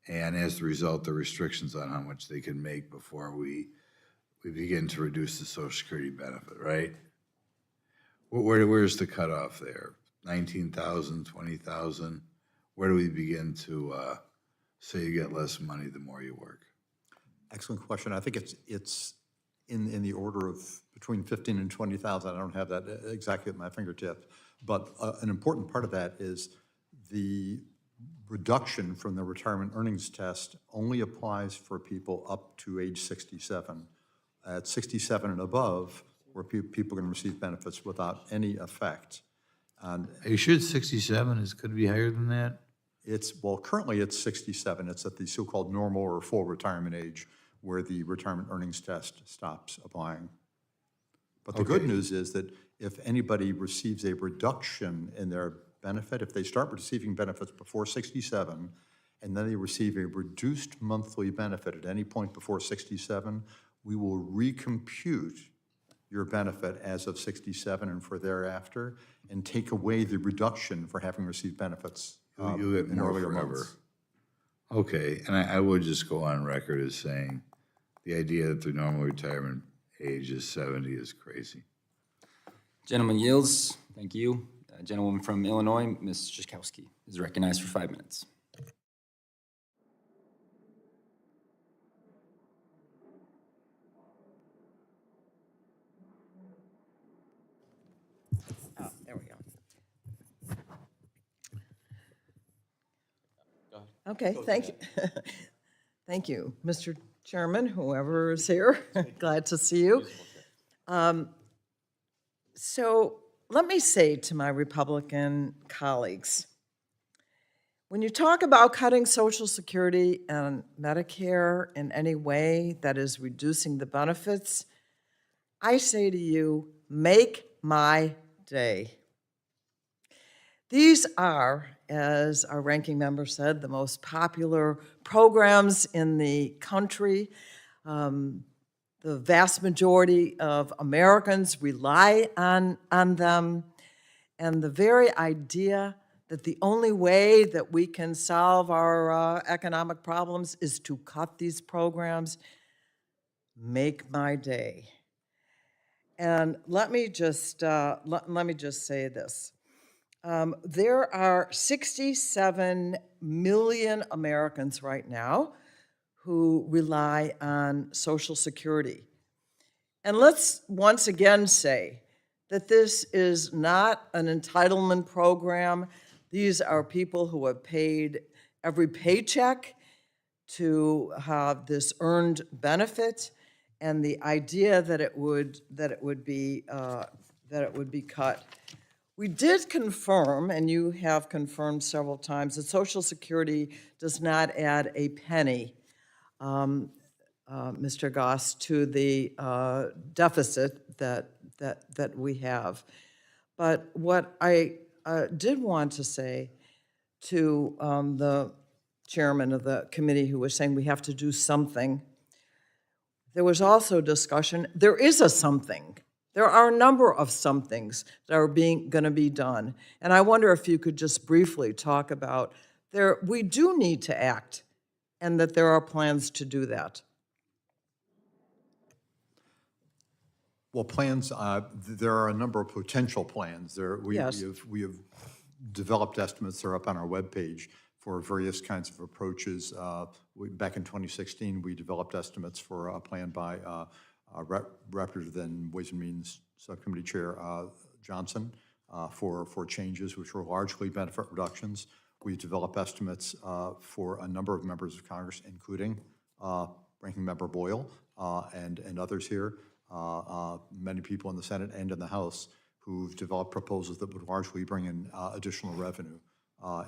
and as a result, the restrictions on how much they can make before we begin to reduce the Social Security benefit, right? Where's the cutoff there? 19,000, 20,000? Where do we begin to say you get less money the more you work? Excellent question. I think it's in the order of between 15 and 20,000. I don't have that exactly at my fingertips. But an important part of that is the reduction from the retirement earnings test only applies for people up to age 67. At 67 and above, where people can receive benefits without any effect. And Are you sure it's 67? Is could it be higher than that? well, currently it's 67. It's at the so-called normal or full retirement age where the retirement earnings test stops applying. But the good news is that if anybody receives a reduction in their benefit, if they start receiving benefits before 67, and then they receive a reduced monthly benefit at any point before 67, we will recompute your benefit as of 67 and for thereafter, and take away the reduction for having received benefits You get in more earlier forever. months. Okay, and I would just go on record as saying the idea that the normal retirement age is 70 is crazy. Gentleman yields. Thank you. Gentlewoman from Illinois, Ms. Jaskowski, is recognized for 5 minutes. Oh, there we go. Okay, thank you. Thank you, Mr. Chairman, whoever is here. Glad to see you. So let me say to my Republican colleagues, when you talk about cutting Social Security and Medicare in any way that is reducing the benefits, I say to you, make my day. These are, as our ranking member said, the most popular programs in the country. The vast majority of Americans rely on them. And the very idea that the only way that we can solve our economic problems is to cut these programs, make my day. And let me just say this. There are 67 million Americans right now who rely on Social Security. And let's once again say that this is not an entitlement program. These are people who have paid every paycheck to have this earned benefit, and the idea that it would be cut. We did confirm, and you have confirmed several times, that Social Security does not add a penny, Mr. Goss, to the deficit that we have. But what I did want to say to the chairman of the committee who was saying we have to do something, there was also discussion, there is a something. There are a number of somethings that are going to be done. And I wonder if you could just briefly talk about we do need to act, and that there are plans to do that. Well, plans, there are a number of potential plans. Yes. We have developed estimates that are up on our webpage for various kinds of approaches. Back in 2016, we developed estimates for a plan by Representative Ways and Means Subcommittee Chair Johnson for changes which were largely benefit reductions. We developed estimates for a number of members of Congress, including Ranking Member Boyle and others here, many people in the Senate and in the House who've developed proposals that would largely bring in additional revenue.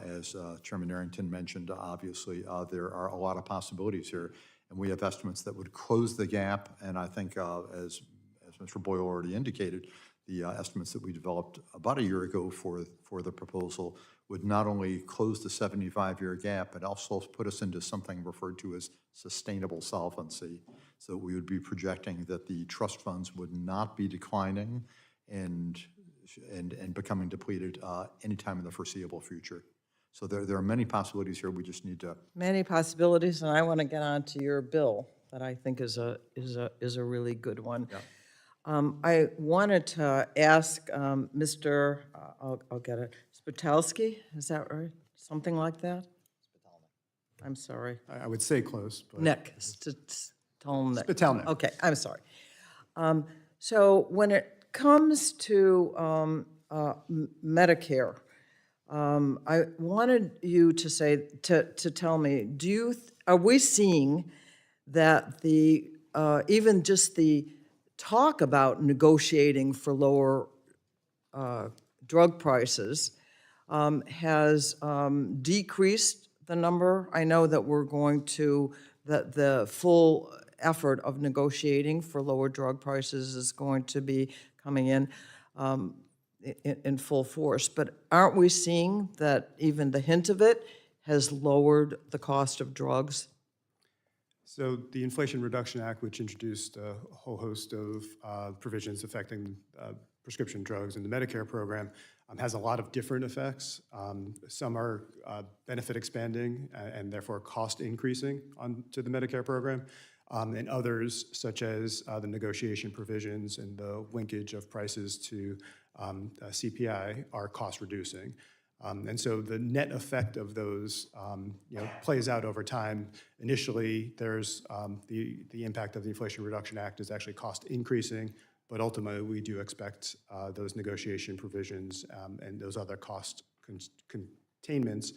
As Chairman Arrington mentioned, obviously, there are a lot of possibilities here. and we have estimates that would close the gap. And I think, as Mr. Boyle already indicated, the estimates that we developed about a year ago for the proposal would not only close the 75-year gap, but also put us into something referred to as sustainable solvency. So we would be projecting that the trust funds would not be declining and becoming depleted anytime in the foreseeable future. So there are many possibilities here. We just need to. Many possibilities, and I want to get on to your bill that I think is a really good one. I wanted to ask Mr. I'll get it, Spitalski, is that right? Something like that? I'm sorry. I would say close, but. Nick, Spitalnik. Spitalnik. Okay, I'm sorry. So when it comes to Medicare, I wanted you to say, to tell me, are we seeing that even just the talk about negotiating for lower drug prices has decreased the number? I know that we're going to, that the full effort of negotiating for lower drug prices is going to be coming in full force. But aren't we seeing that even the hint of it has lowered the cost of drugs? So the Inflation Reduction Act, which introduced a whole host of provisions affecting prescription drugs in the Medicare program, has a lot of different effects. Some are benefit expanding and therefore cost increasing to the Medicare program, and others, such as the negotiation provisions and the linkage of prices to CPI, are cost reducing. And so the net effect of those plays out over time. Initially, there's the impact of the Inflation Reduction Act is actually cost increasing, but ultimately we do expect those negotiation provisions and those other cost containments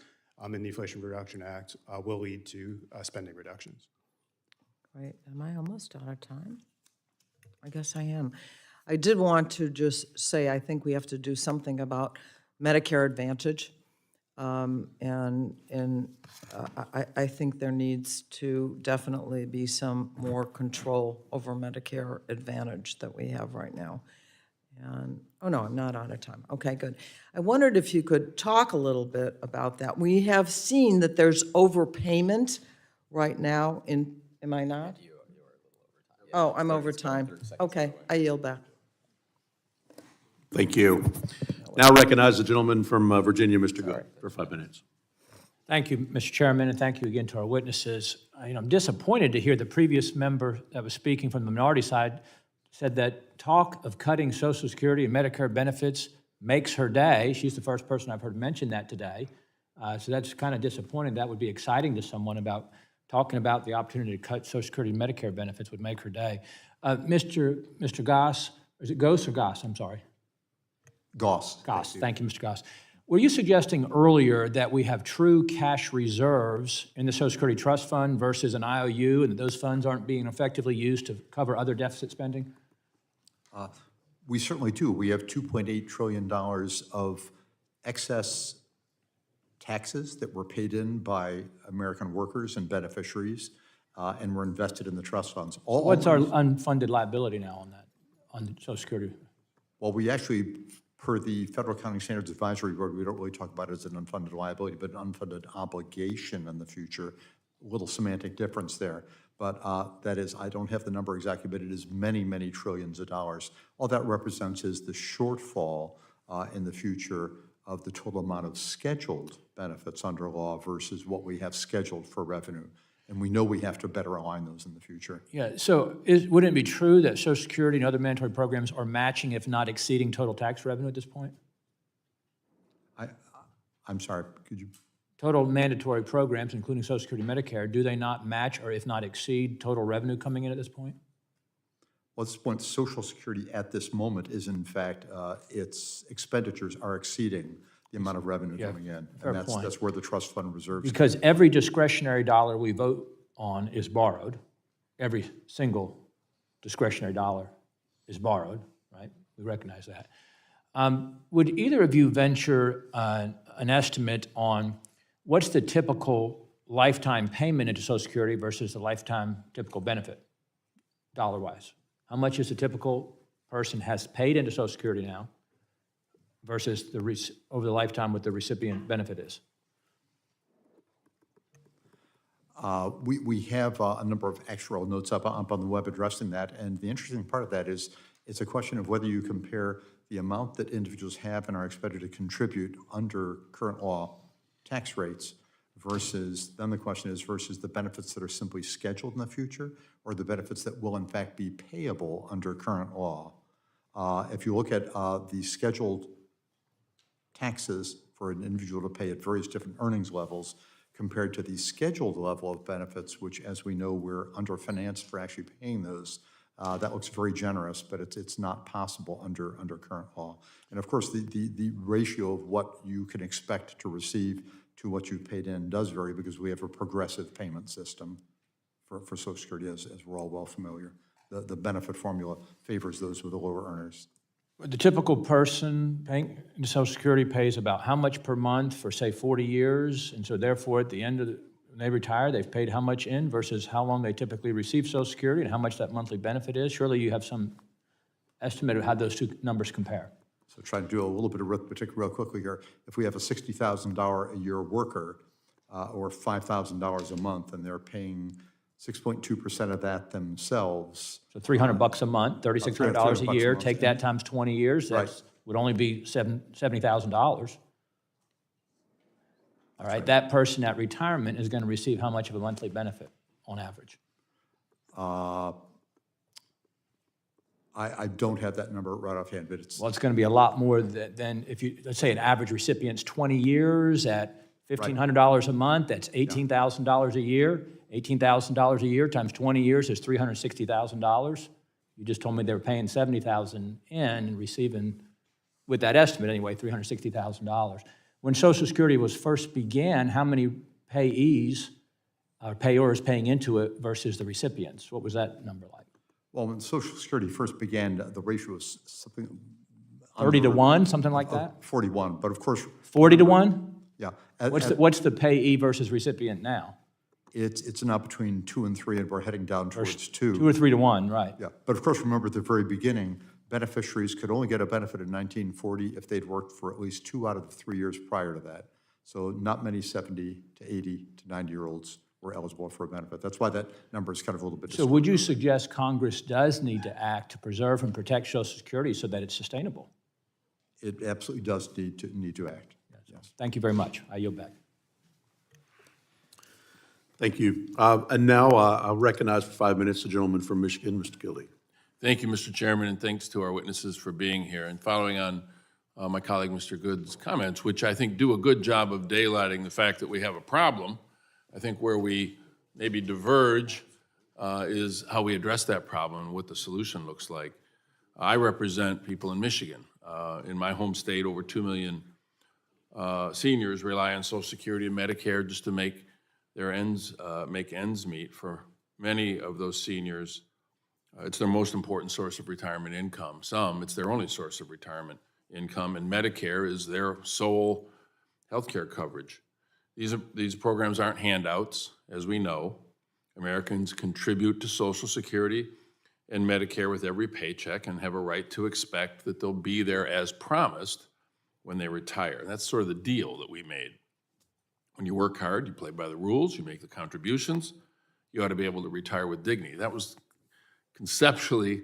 in the Inflation Reduction Act will lead to spending reductions. Right, am I almost out of time? I guess I am. I did want to just say, I think we have to do something about Medicare Advantage. I think there needs to definitely be some more control over Medicare Advantage that we have right now. And, oh no, I'm not out of time. Okay, good. I wondered if you could talk a little bit about that. We have seen that there's overpayment right now in, am I not? Oh, I'm over time. Okay, I yield back. Thank you. Now recognize the gentleman from Virginia, Mr. Good, for 5 minutes. Thank you, Mr. Chairman, and thank you again to our witnesses. I'm disappointed to hear the previous member that was speaking from the minority side said that talk of cutting Social Security and Medicare benefits makes her day. She's the first person I've heard mention that today. So that's kind of disappointing. That would be exciting to someone about talking about the opportunity to cut Social Security and Medicare benefits would make her day. Mr. Goss, is it Goss or Goss? I'm sorry. Goss. Goss, thank you, Mr. Goss. Were you suggesting earlier that we have true cash reserves in the Social Security Trust Fund versus an IOU, and that those funds aren't being effectively used to cover other deficit spending? We certainly do. We have $2.8 trillion of excess taxes that were paid in by American workers and beneficiaries, and were invested in the trust funds. What's our unfunded liability now on that, on the Social Security? Well, we actually, per the Federal Accounting Standards Advisory Board, we don't really talk about it as an unfunded liability, but an unfunded obligation in the future. A little semantic difference there. But that is, I don't have the number exactly, but it is many, many trillions of dollars. All that represents is the shortfall in the future of the total amount of scheduled benefits under law versus what we have scheduled for revenue. And we know we have to better align those in the future. Yeah, so wouldn't it be true that Social Security and other mandatory programs are matching, if not exceeding, total tax revenue at this point? I'm sorry, could you? Total mandatory programs, including Social Security and Medicare, do they not match or if not exceed total revenue coming in at this point? Well, at this point, Social Security at this moment is in fact, its expenditures are exceeding the amount of revenue coming in. And that's where the trust fund reserves. Because every discretionary dollar we vote on is borrowed. Every single discretionary dollar is borrowed, right? We recognize that. Would either of you venture an estimate on what's the typical lifetime payment into Social Security versus the lifetime typical benefit, dollar-wise? How much is a typical person has paid into Social Security now versus over the lifetime what the recipient benefit is? We have a number of actuarial notes up on the web addressing that, and the interesting part of that is it's a question of whether you compare the amount that individuals have and are expected to contribute under current law tax rates versus, then the question is, versus the benefits that are simply scheduled in the future or the benefits that will in fact be payable under current law. If you look at the scheduled taxes for an individual to pay at various different earnings levels compared to the scheduled level of benefits, which, as we know, we're underfinanced for actually paying those, that looks very generous, but it's not possible under current law. And of course, the ratio of what you can expect to receive to what you've paid in does vary because we have a progressive payment system for Social Security, as we're all well familiar. The benefit formula favors those with the lower earners. The typical person paying into Social Security pays about how much per month for, say, 40 years? And so therefore, at the end of when they retire, they've paid how much in versus how long they typically receive Social Security and how much that monthly benefit is? Surely you have some estimate of how those two numbers compare. So try to do a little bit of arithmetic real quickly here. If we have a $60,000 a year worker or $5,000 a month and they're paying 6.2% of that themselves. So $300 a month, $3,600 a year, take that times 20 years, Right. that would only be $70,000. All right, that person at retirement is going to receive how much of a monthly benefit on average? I don't have that number right offhand, but it's. Well, it's going to be a lot more than if you, let's say an average recipient's 20 years at $1,500 a month, that's $18,000 a year. $18,000 a year times 20 years is $360,000. You just told me they were paying $70,000 in and receiving, with that estimate anyway, $360,000. When Social Security was first began, how many payees or payors paying into it versus the recipients? What was that number like? Well, when Social Security first began, the ratio was something. 30 to 1, something like that? 41, but of course. 40 to 1? Yeah. What's the payee versus recipient now? It's now between 2 and 3, and we're heading down towards 2. 2 or 3 to 1, right? Yeah, but of course, remember at the very beginning, beneficiaries could only get a benefit in 1940 if they'd worked for at least 2 out of the 3 years prior to that. So not many 70 to 80 to 90-year-olds were eligible for a benefit. That's why that number is kind of a little bit So would you suggest Congress does need to act to preserve and protect Social Security so that it's sustainable? It absolutely does need to act. Yes. Thank you very much. I yield back. Thank you. And now I'll recognize for 5 minutes the gentleman from Michigan, Mr. Gildy. Thank you, Mr. Chairman, and thanks to our witnesses for being here. And following on my colleague, Mr. Good's comments, which I think do a good job of daylighting the fact that we have a problem, I think where we maybe diverge is how we address that problem and what the solution looks like. I represent people in Michigan. In my home state, over 2 million seniors rely on Social Security and Medicare just to make their ends meet. For many of those seniors, it's their most important source of retirement income. Some, it's their only source of retirement income, and Medicare is their sole health care coverage. These programs aren't handouts, as we know. Americans contribute to Social Security and Medicare with every paycheck and have a right to expect that they'll be there as promised when they retire. And that's sort of the deal that we made. When you work hard, you play by the rules, you make the contributions, you ought to be able to retire with dignity. That was conceptually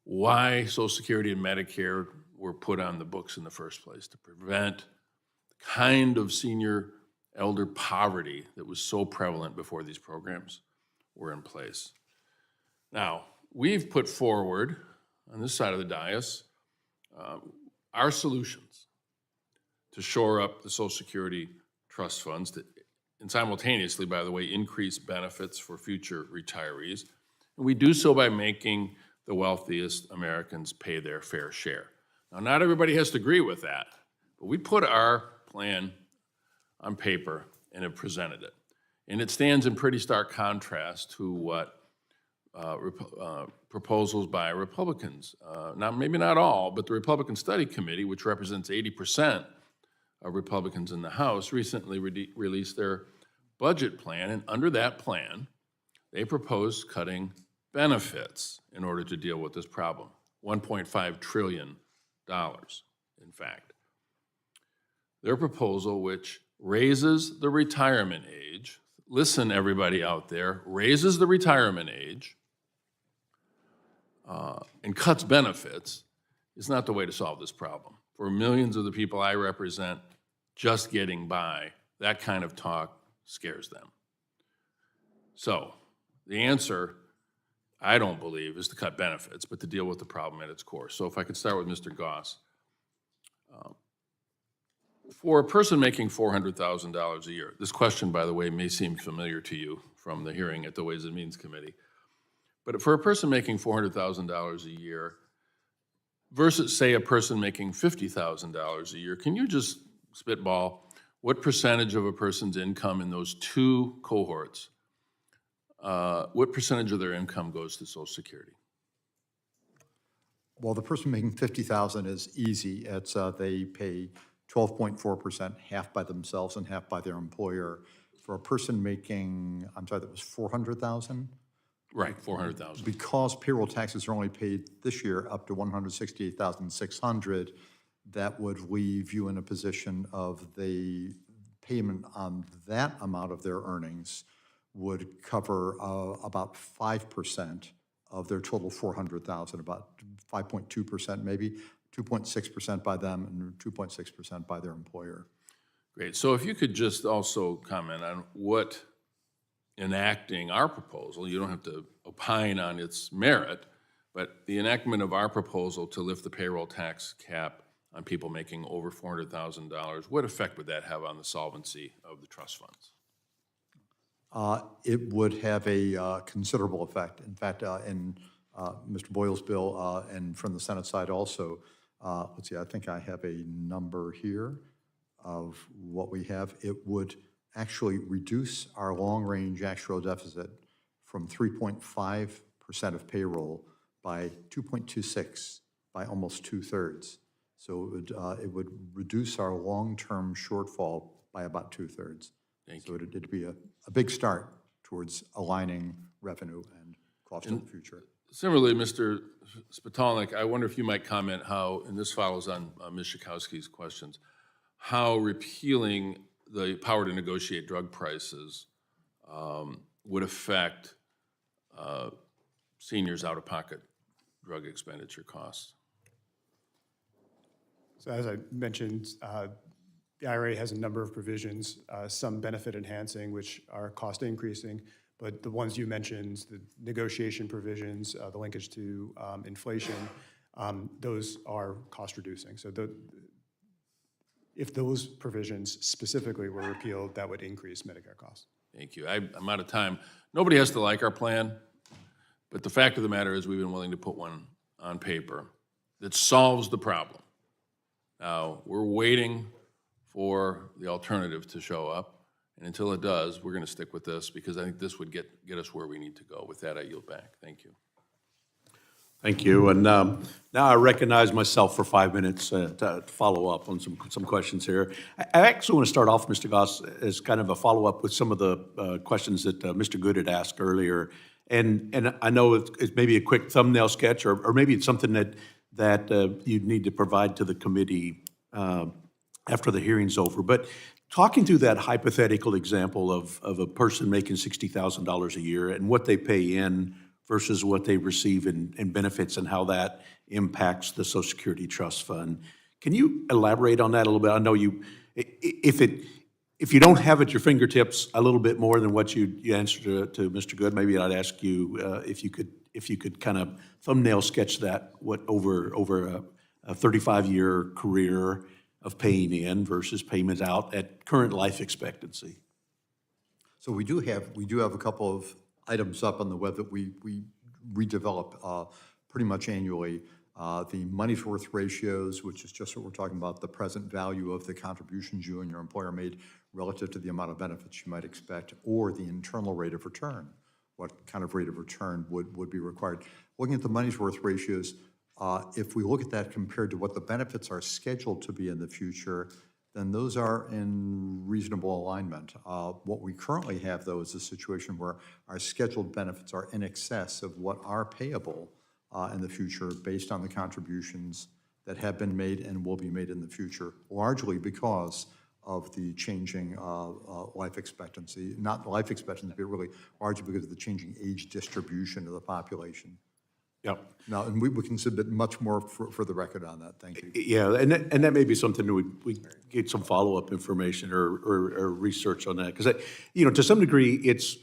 why Social Security and Medicare were put on the books in the first place, to prevent the kind of senior elder poverty that was so prevalent before these programs were in place. Now, we've put forward, on this side of the dais, our solutions to shore up the Social Security trust funds, and simultaneously, by the way, increase benefits for future retirees. And we do so by making the wealthiest Americans pay their fair share. Now, not everybody has to agree with that, but we put our plan on paper and have presented it. And it stands in pretty stark contrast to what proposals by Republicans, maybe not all, but the Republican Study Committee, which represents 80% of Republicans in the House, recently released their budget plan, and under that plan, they proposed cutting benefits in order to deal with this problem. $1.5 trillion, in fact. Their proposal, which raises the retirement age, listen everybody out there, raises the retirement age and cuts benefits, is not the way to solve this problem. For millions of the people I represent, just getting by, that kind of talk scares them. So the answer, I don't believe, is to cut benefits, but to deal with the problem at its core. So if I could start with Mr. Goss. For a person making $400,000 a year, this question, by the way, may seem familiar to you from the hearing at the Ways and Means Committee. But for a person making $400,000 a year versus, say, a person making $50,000 a year, can you just spitball what percentage of a person's income in those two cohorts, what percentage of their income goes to Social Security? Well, the person making 50,000 is easy. It's, they pay 12.4%, half by themselves and half by their employer. For a person making, I'm sorry, that was 400,000? Right, 400,000. Because payroll taxes are only paid this year up to 168,600, that would leave you in a position of the payment on that amount of their earnings would cover about 5% of their total 400,000, about 5.2% maybe, 2.6% by them and 2.6% by their employer. Great. So if you could just also comment on what enacting our proposal, you don't have to opine on its merit, but the enactment of our proposal to lift the payroll tax cap on people making over $400,000, what effect would that have on the solvency of the trust funds? It would have a considerable effect. In fact, in Mr. Boyle's bill and from the Senate side also, let's see, I think I have a number here of what we have. It would actually reduce our long-range actuarial deficit from 3.5% of payroll by 2.26, by almost 2/3. So it would reduce our long-term shortfall by about 2/3. So it'd be a big start towards aligning revenue and cost in the future. Similarly, Mr. Spitalnik, I wonder if you might comment how, and this follows on Ms. Schakowsky's questions, how repealing the power to negotiate drug prices would affect seniors' out-of-pocket drug expenditure costs. So as I mentioned, the IRA has a number of provisions, some benefit enhancing, which are cost increasing, but the ones you mentioned, the negotiation provisions, the linkage to inflation, those are cost reducing. So if those provisions specifically were repealed, that would increase Medicare costs. Thank you. I'm out of time. Nobody has to like our plan, but the fact of the matter is we've been willing to put one on paper that solves the problem. Now, we're waiting for the alternative to show up, and until it does, we're going to stick with this because I think this would get us where we need to go. With that, I yield back. Thank you. Thank you. And now I recognize myself for 5 minutes to follow up on some questions here. I actually want to start off, Mr. Goss, as kind of a follow-up with some of the questions that Mr. Good had asked earlier. And I know it's maybe a quick thumbnail sketch, or maybe it's something that you'd need to provide to the committee after the hearing's over. But talking through that hypothetical example of a person making $60,000 a year and what they pay in versus what they receive in benefits and how that impacts the Social Security Trust Fund. Can you elaborate on that a little bit? I know if you don't have at your fingertips a little bit more than what you answered to Mr. Good, maybe I'd ask you if you could kind of thumbnail sketch that, what over a 35-year career of paying in versus payments out at current life expectancy. So we do have a couple of items up on the web that we redevelop pretty much annually. The money's worth ratios, which is just what we're talking about, the present value of the contributions you and your employer made relative to the amount of benefits you might expect, or the internal rate of return. What kind of rate of return would be required? Looking at the money's worth ratios, if we look at that compared to what the benefits are scheduled to be in the future, then those are in reasonable alignment. What we currently have, though, is a situation where our scheduled benefits are in excess of what are payable in the future based on the contributions that have been made and will be made in the future, largely because of the changing life expectancy, not life expectancy, but really largely because of the changing age distribution of the population. Yep. Now, and we can submit much more for the record on that. Thank you. Yeah, and that may be something that we get some follow-up information or research on that. Because, to some degree, it's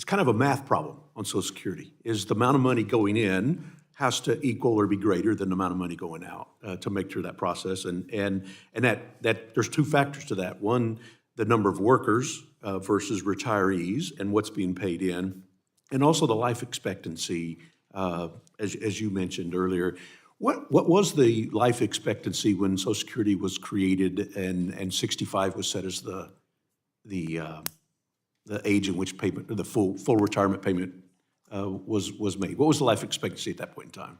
kind of a math problem on Social Security, is the amount of money going in has to equal or be greater than the amount of money going out to make through that process. And that there's two factors to that. One, the number of workers versus retirees and what's being paid in, and also the life expectancy, as you mentioned earlier. What was the life expectancy when Social Security was created and 65 was set as the age in which payment, the full retirement payment was made? What was the life expectancy at that point in time?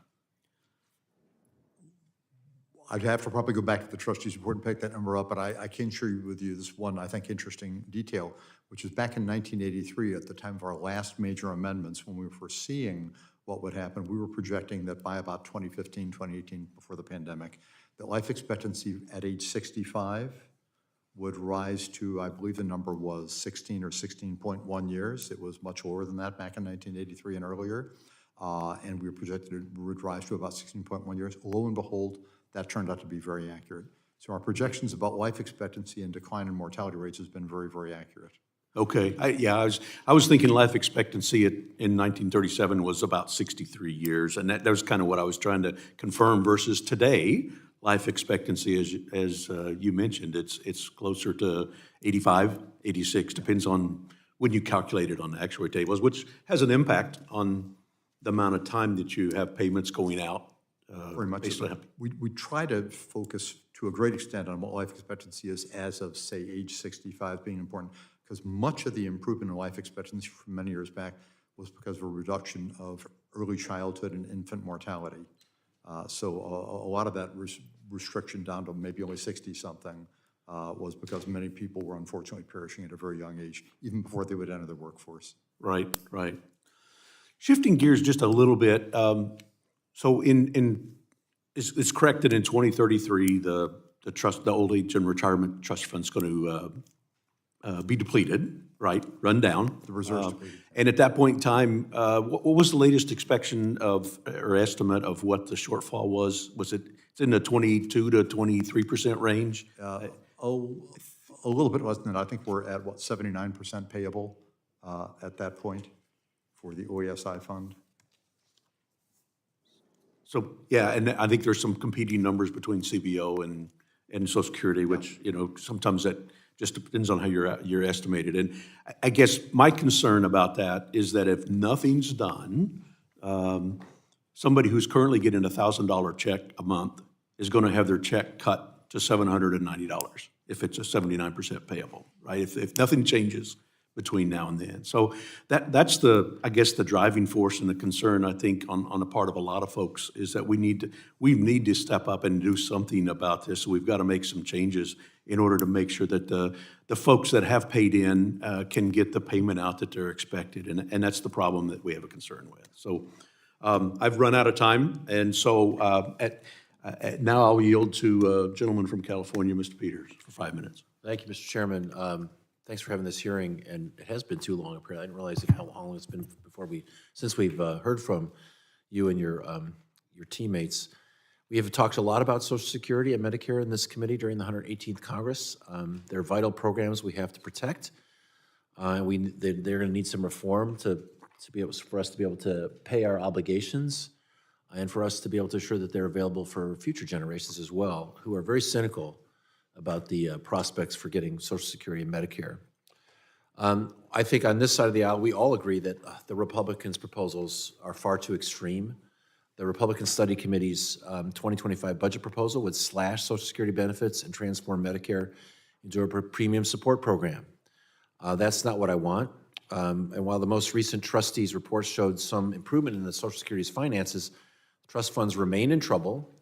I'd have to probably go back to the trustees report and pick that number up, but I can share with you this one, I think, interesting detail, which is back in 1983, at the time of our last major amendments, when we were foreseeing what would happen, we were projecting that by about 2015, 2018, before the pandemic, that life expectancy at age 65 would rise to, I believe the number was 16 or 16.1 years. It was much lower than that back in 1983 and earlier. And we were projected it would rise to about 16.1 years. Lo and behold, that turned out to be very accurate. So our projections about life expectancy and decline in mortality rates has been very, very accurate. Okay, I was thinking life expectancy in 1937 was about 63 years, and that was kind of what I was trying to confirm versus today. Life expectancy, as you mentioned, it's closer to 85, 86, depends on when you calculate it on the actuary tables, which has an impact on the amount of time that you have payments going out. Very much so. We try to focus to a great extent on what life expectancy is as of, say, age 65 being important, because much of the improvement in life expectancy from many years back was because of a reduction of early childhood and infant mortality. So a lot of that restriction down to maybe only 60-something was because many people were unfortunately perishing at a very young age, even before they would enter the workforce. Right. Shifting gears just a little bit, so it's correct that in 2033, the old age and retirement trust fund's going to be depleted, right, run down. The reserves depleted. And at that point in time, what was the latest expectation of, or estimate of what the shortfall was? Was it in the 22 to 23% range? A little bit less than that. I think we're at, 79% payable at that point for the OESI fund. So, yeah, and I think there's some competing numbers between CBO and Social Security, which, sometimes that just depends on how you're estimated. And I guess my concern about that is that if nothing's done, somebody who's currently getting a $1,000 check a month is going to have their check cut to $790 if it's a 79% payable, right? If nothing changes between now and then. So that's I guess the driving force and the concern, I think, on the part of a lot of folks is that we need to step up and do something about this. So we've got to make some changes in order to make sure that the folks that have paid in can get the payment out that they're expected. And that's the problem that we have a concern with. So I've run out of time. And so now I'll yield to a gentleman from California, Mr. Peters, for 5 minutes. Thank you, Mr. Chairman. Thanks for having this hearing, and it has been too long. Apparently, I didn't realize how long it's been since we've heard from you and your teammates. We have talked a lot about Social Security and Medicare in this committee during the 118th Congress. They're vital programs we have to protect. They're going to need some reform for us to be able to pay our obligations, and for us to be able to ensure that they're available for future generations as well, who are very cynical about the prospects for getting Social Security and Medicare. I think on this side of the aisle, we all agree that the Republicans' proposals are far too extreme. The Republican Study Committee's 2025 budget proposal would slash Social Security benefits and transform Medicare into a premium support program. That's not what I want. And while the most recent trustees' report showed some improvement in the Social Security's finances, trust funds remain in trouble,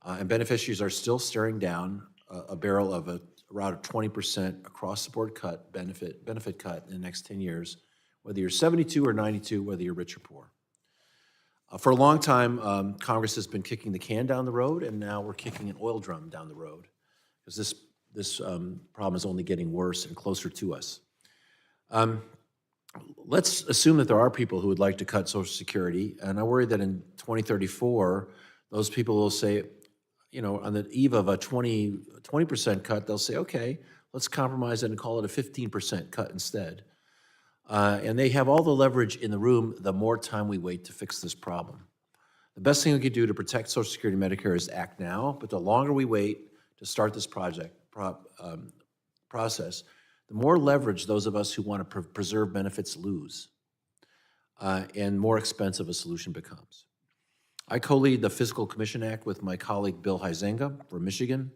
and beneficiaries are still staring down a barrel of around a 20% across-the-board cut, benefit cut in the next 10 years, whether you're 72 or 92, whether you're rich or poor. For a long time, Congress has been kicking the can down the road, and now we're kicking an oil drum down the road, because this problem is only getting worse and closer to us. Let's assume that there are people who would like to cut Social Security, and I worry that in 2034, those people will say, you know, on the eve of a 20% cut, they'll say, okay, let's compromise it and call it a 15% cut instead. And they have all the leverage in the room the more time we wait to fix this problem. The best thing we could do to protect Social Security and Medicare is act now, but the longer we wait to start this process, the more leverage those of us who want to preserve benefits lose, and more expensive a solution becomes. I co-lead the Fiscal Commission Act with my colleague Bill Huizenga from Michigan.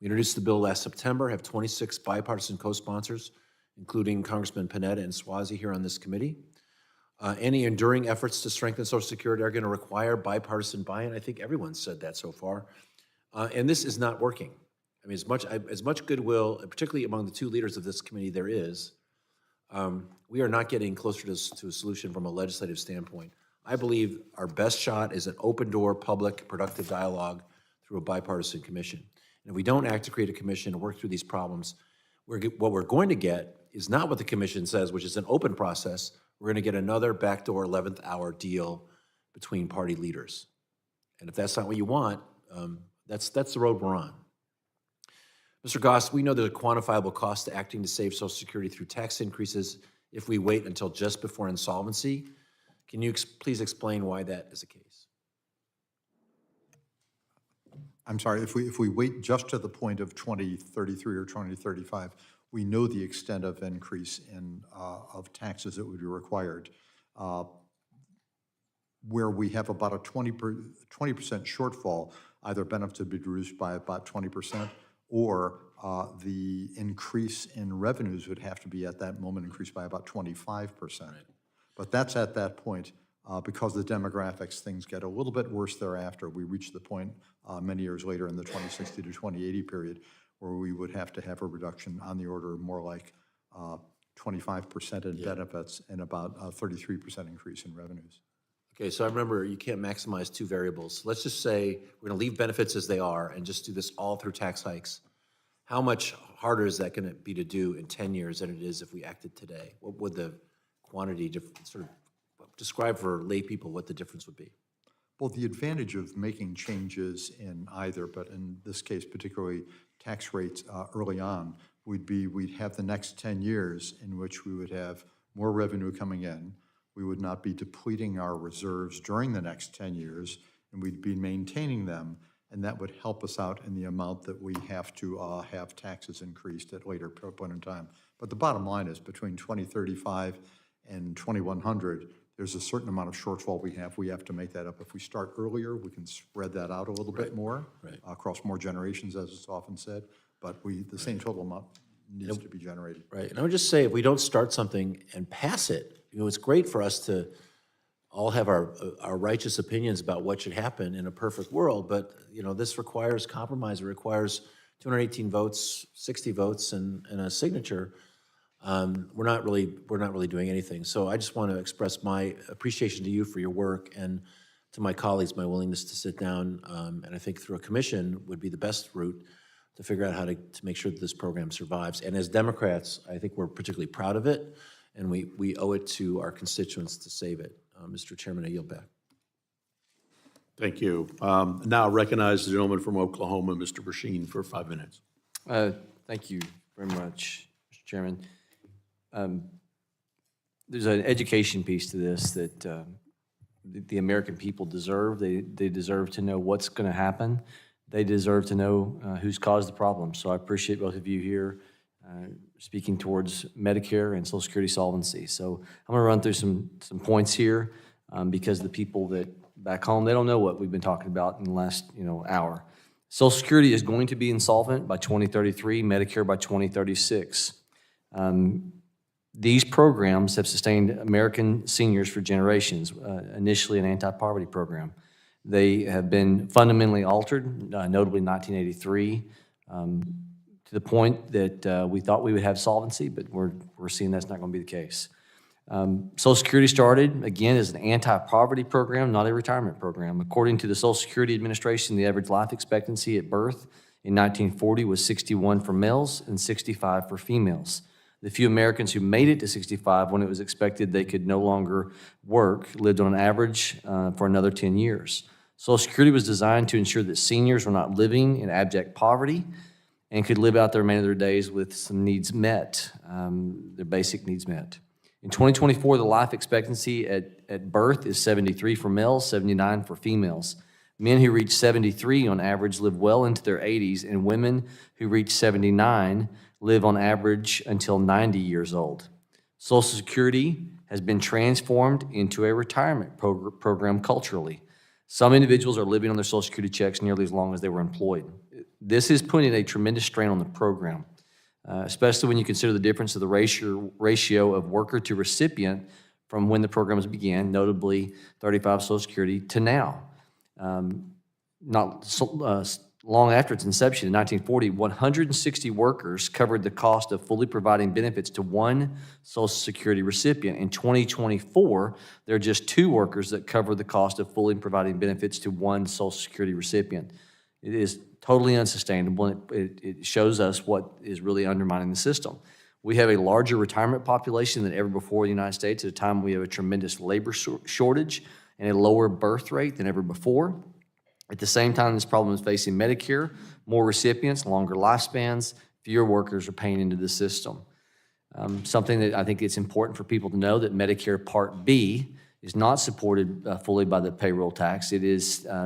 We introduced the bill last September, have 26 bipartisan co-sponsors, including Congressman Panetta and Swazi here on this committee. Any enduring efforts to strengthen Social Security are going to require bipartisan buy-in. I think everyone's said that so far. And this is not working. I mean, as much goodwill, particularly among the two leaders of this committee there is, we are not getting closer to a solution from a legislative standpoint. I believe our best shot is an open-door, public, productive dialogue through a bipartisan commission. And if we don't act to create a commission and work through these problems, what we're going to get is not what the commission says, which is an open process. We're going to get another backdoor 11th hour deal between party leaders. And if that's not what you want, that's the road we're on. Mr. Goss, we know there's a quantifiable cost to acting to save Social Security through tax increases if we wait until just before insolvency. Can you please explain why that is the case? I'm sorry, if we wait just to the point of 2033 or 2035, we know the extent of increase in of taxes that would be required. Where we have about a 20% shortfall, either benefits would be reduced by about 20%, or the increase in revenues would have to be at that moment increased by about 25%. But that's at that point. Because of the demographics, things get a little bit worse thereafter. We reach the point many years later in the 2060 to 2080 period where we would have to have a reduction on the order of more like 25% in benefits and about a 33% increase in revenues. Okay, so I remember you can't maximize two variables. Let's just say we're going to leave benefits as they are and just do this all through tax hikes. How much harder is that going to be to do in 10 years than it is if we acted today? What would the quantity sort of describe for lay people what the difference would be? Well, the advantage of making changes in either, but in this case particularly tax rates early on, would be we'd have the next 10 years in which we would have more revenue coming in. We would not be depleting our reserves during the next 10 years, and we'd be maintaining them, and that would help us out in the amount that we have to have taxes increased at later point in time. But the bottom line is between 2035 and 2100, there's a certain amount of shortfall we have to make that up. If we start earlier, we can spread that out a little bit more across more generations, as it's often said, but the same total amount needs to be generated. Right, and I would just say if we don't start something and pass it, you know, it's great for us to all have our righteous opinions about what should happen in a perfect world, but you know, this requires compromise. It requires 218 votes, 60 votes, and a signature. We're not really doing anything. So I just want to express my appreciation to you for your work, and to my colleagues, my willingness to sit down, and I think through a commission would be the best route to figure out how to make sure that this program survives. And as Democrats, I think we're particularly proud of it, and we owe it to our constituents to save it. Mr. Chairman, I yield back. Thank you. Now I recognize the gentleman from Oklahoma, Mr. Brasheen, for 5 minutes. Thank you very much, Mr. Chairman. There's an education piece to this that the American people deserve. They deserve to know what's going to happen. They deserve to know who's caused the problem. So I appreciate both of you here speaking towards Medicare and Social Security solvency. So I'm going to run through some points here because the people that back home, they don't know what we've been talking about in the last hour. Social Security is going to be insolvent by 2033, Medicare by 2036. These programs have sustained American seniors for generations, initially an anti-poverty program. They have been fundamentally altered, notably 1983, to the point that we thought we would have solvency, but we're seeing that's not going to be the case. Social Security started, again, as an anti-poverty program, not a retirement program. According to the Social Security Administration, the average life expectancy at birth in 1940 was 61 for males and 65 for females. The few Americans who made it to 65 when it was expected they could no longer work lived on an average for another 10 years. Social Security was designed to ensure that seniors were not living in abject poverty and could live out the remainder of their days with some needs met, their basic needs met. In 2024, the life expectancy at birth is 73 for males, 79 for females. Men who reach 73 on average live well into their 80s, and women who reach 79 live on average until 90 years old. Social Security has been transformed into a retirement program culturally. Some individuals are living on their Social Security checks nearly as long as they were employed. This is putting a tremendous strain on the program, especially when you consider the difference of the ratio of worker to recipient from when the programs began, notably 35 Social Security, to now. Long after its inception in 1940, 160 workers covered the cost of fully providing benefits to one Social Security recipient. In 2024, there are just 2 workers that cover the cost of fully providing benefits to one Social Security recipient. It is totally unsustainable, and it shows us what is really undermining the system. We have a larger retirement population than ever before in the United States at a time we have a tremendous labor shortage and a lower birth rate than ever before. At the same time, this problem is facing Medicare, more recipients, longer lifespans, fewer workers are paying into the system. Something that I think it's important for people to know that Medicare Part B is not supported fully by the payroll tax. It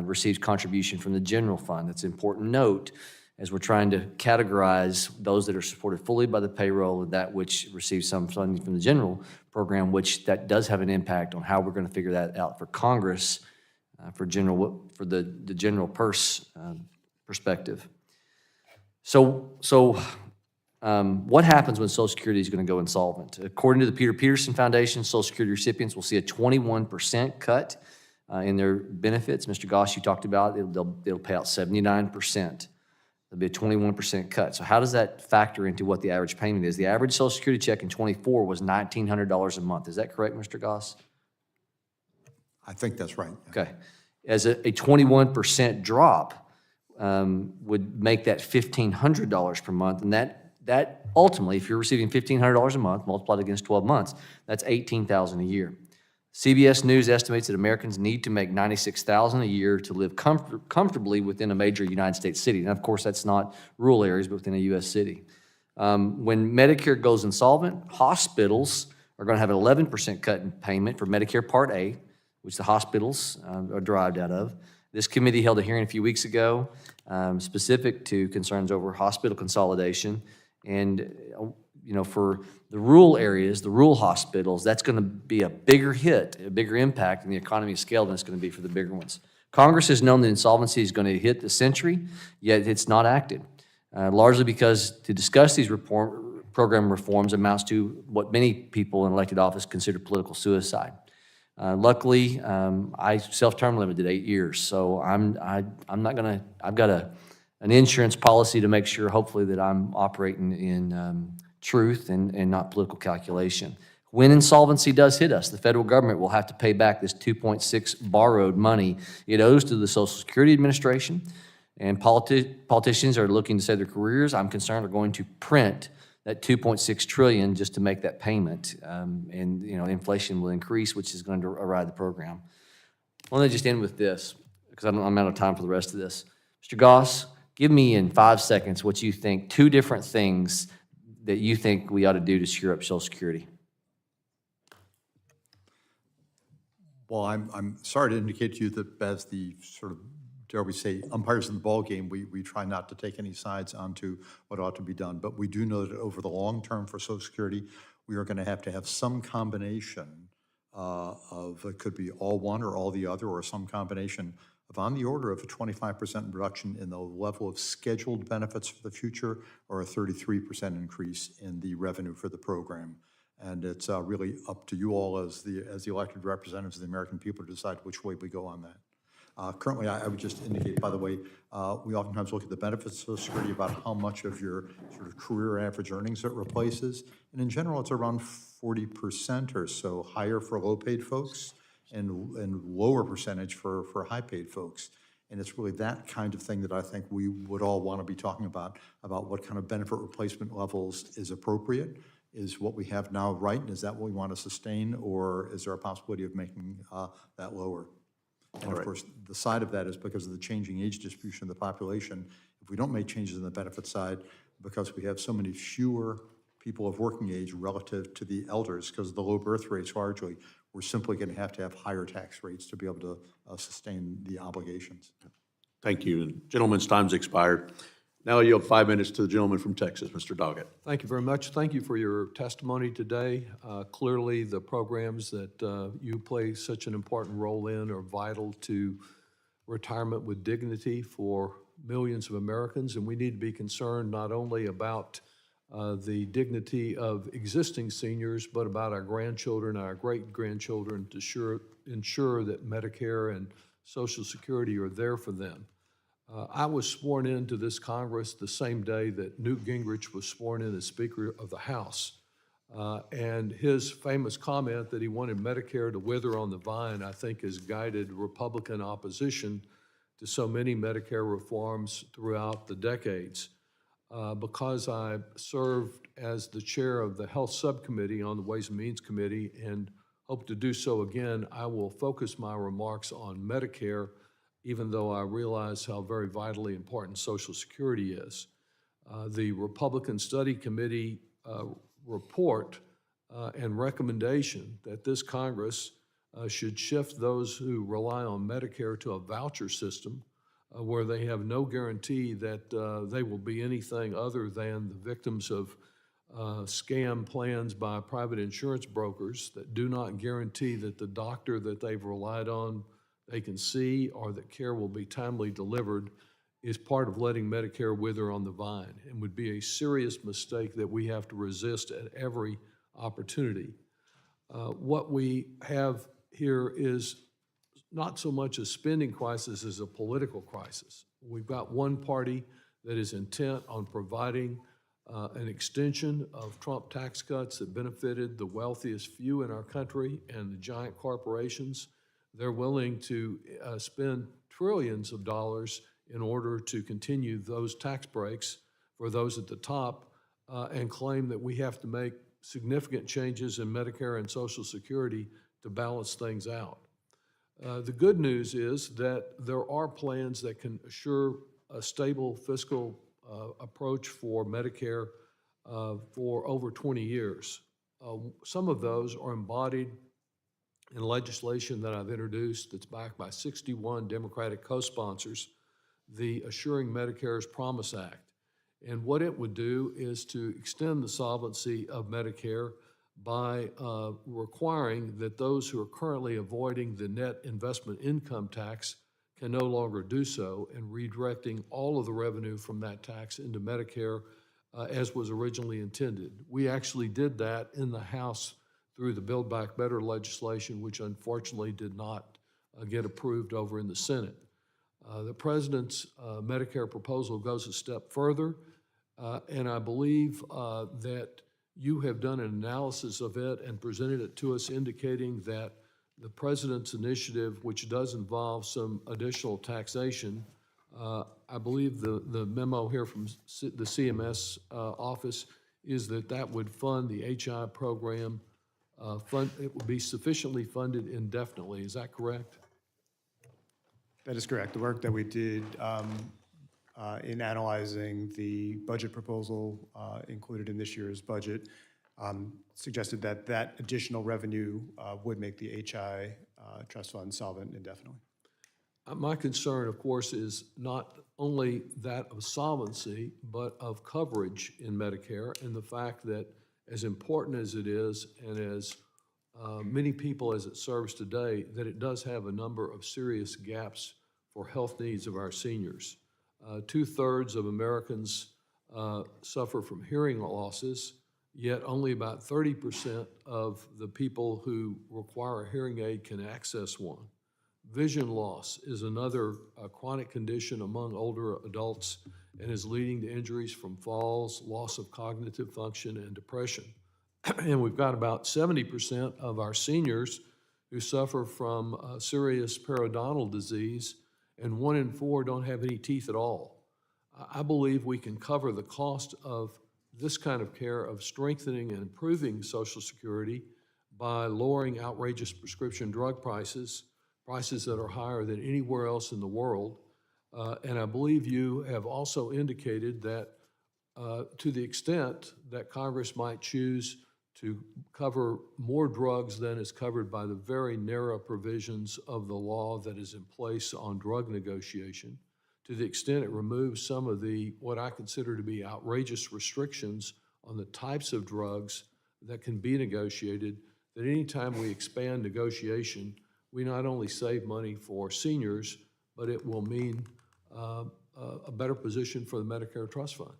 receives contribution from the general fund. That's an important note as we're trying to categorize those that are supported fully by the payroll and that which receives some funding from the general program, which that does have an impact on how we're going to figure that out for Congress for the general purse perspective. So what happens when Social Security is going to go insolvent? According to the Peter Peterson Foundation, Social Security recipients will see a 21% cut in their benefits. Mr. Goss, you talked about it, they'll pay out 79%. There'll be a 21% cut. So how does that factor into what the average payment is? The average Social Security check in 24 was $1,900 a month. Is that correct, Mr. Goss? I think that's right. Okay. As a 21% drop would make that $1,500 per month, and that ultimately, if you're receiving $1,500 a month, multiplied against 12 months, that's $18,000 a year. CBS News estimates that Americans need to make $96,000 a year to live comfortably within a major United States city. And of course, that's not rural areas, but within a U.S. city. When Medicare goes insolvent, hospitals are going to have an 11% cut in payment for Medicare Part A, which the hospitals are derived out of. This committee held a hearing a few weeks ago specific to concerns over hospital consolidation. And, for the rural areas, the rural hospitals, that's going to be a bigger hit, a bigger impact in the economy of scale than it's going to be for the bigger ones. Congress has known that insolvency is going to hit the century, yet it's not acted, largely because to discuss these program reforms amounts to what many people in elected office consider political suicide. Luckily, I self-term limited 8 years, so I'm not gonna. I've got an insurance policy to make sure, hopefully, that I'm operating in truth and not political calculation. When insolvency does hit us, the federal government will have to pay back this $2.6 borrowed money it owes to the Social Security Administration, and politicians are looking to save their careers. I'm concerned are going to print that $2.6 trillion just to make that payment, and inflation will increase, which is going to erode the program. I want to just end with this because I'm out of time for the rest of this. Mr. Goss, give me in 5 seconds what you think, 2 different things that you think we ought to do to shore up Social Security. Well, I'm sorry to indicate to you that as the sort of, dare we say, umpires in the ballgame, we try not to take any sides onto what ought to be done. But we do know that over the long term for Social Security, we are going to have some combination of, it could be all one or all the other, or some combination of on the order of a 25% reduction in the level of scheduled benefits for the future, or a 33% increase in the revenue for the program. And it's really up to you all as the elected representatives of the American people to decide which way we go on that. Currently, I would just indicate, by the way, we oftentimes look at the benefits of Social Security about how much of your sort of career average earnings it replaces. And in general, it's around 40% or so higher for low-paid folks and lower percentage for high-paid folks. And it's really that kind of thing that I think we would all want to be talking about what kind of benefit replacement levels is appropriate. Is what we have now right, and is that what we want to sustain, or is there a possibility of making that lower? And of course, the side of that is because of the changing age distribution of the population. If we don't make changes in the benefit side, because we have so many fewer people of working age relative to the elders, because of the low birth rates largely, we're simply going to have higher tax rates to be able to sustain the obligations. Thank you. And gentleman's time's expired. Now I yield 5 minutes to the gentleman from Texas, Mr. Doggett. Thank you very much. Thank you for your testimony today. Clearly, the programs that you play such an important role in are vital to retirement with dignity for millions of Americans, and we need to be concerned not only about the dignity of existing seniors, but about our grandchildren, our great-grandchildren, to ensure that Medicare and Social Security are there for them. I was sworn into this Congress the same day that Newt Gingrich was sworn in as Speaker of the House. And his famous comment that he wanted Medicare to wither on the vine, I think, has guided Republican opposition to so many Medicare reforms throughout the decades. Because I served as the chair of the Health Subcommittee on the Ways and Means Committee and hope to do so again, I will focus my remarks on Medicare, even though I realize how very vitally important Social Security is. The Republican Study Committee report and recommendation that this Congress should shift those who rely on Medicare to a voucher system where they have no guarantee that they will be anything other than the victims of scam plans by private insurance brokers that do not guarantee that the doctor that they've relied on they can see or that care will be timely delivered is part of letting Medicare wither on the vine and would be a serious mistake that we have to resist at every opportunity. What we have here is not so much a spending crisis as a political crisis. We've got one party that is intent on providing an extension of Trump tax cuts that benefited the wealthiest few in our country and the giant corporations. They're willing to spend trillions of dollars in order to continue those tax breaks for those at the top and claim that we have to make significant changes in Medicare and Social Security to balance things out. The good news is that there are plans that can assure a stable fiscal approach for Medicare for over 20 years. Some of those are embodied in legislation that I've introduced that's backed by 61 Democratic co-sponsors, the Assuring Medicare's Promise Act. And what it would do is to extend the solvency of Medicare by requiring that those who are currently avoiding the net investment income tax can no longer do so, and redirecting all of the revenue from that tax into Medicare as was originally intended. We actually did that in the House through the Build Back Better legislation, which unfortunately did not get approved over in the Senate. The President's Medicare proposal goes a step further, and I believe that you have done an analysis of it and presented it to us, indicating that the President's initiative, which does involve some additional taxation, I believe the memo here from the CMS office is that that would fund the HI program. It would be sufficiently funded indefinitely. Is that correct? That is correct. The work that we did in analyzing the budget proposal included in this year's budget suggested that that additional revenue would make the HI trust fund solvent indefinitely. My concern, of course, is not only that of solvency, but of coverage in Medicare, and the fact that as important as it is, and as many people as it serves today, that it does have a number of serious gaps for health needs of our seniors. 2/3 of Americans suffer from hearing losses, yet only about 30% of the people who require a hearing aid can access one. Vision loss is another chronic condition among older adults and is leading to injuries from falls, loss of cognitive function, and depression. And we've got about 70% of our seniors who suffer from serious periodontal disease, and 1 in 4 don't have any teeth at all. I believe we can cover the cost of this kind of care, of strengthening and improving Social Security, by lowering outrageous prescription drug prices, prices that are higher than anywhere else in the world. And I believe you have also indicated that to the extent that Congress might choose to cover more drugs than is covered by the very narrow provisions of the law that is in place on drug negotiation, to the extent it removes some of the, what I consider to be outrageous restrictions on the types of drugs that can be negotiated, that anytime we expand negotiation, we not only save money for seniors, but it will mean a better position for the Medicare Trust Fund.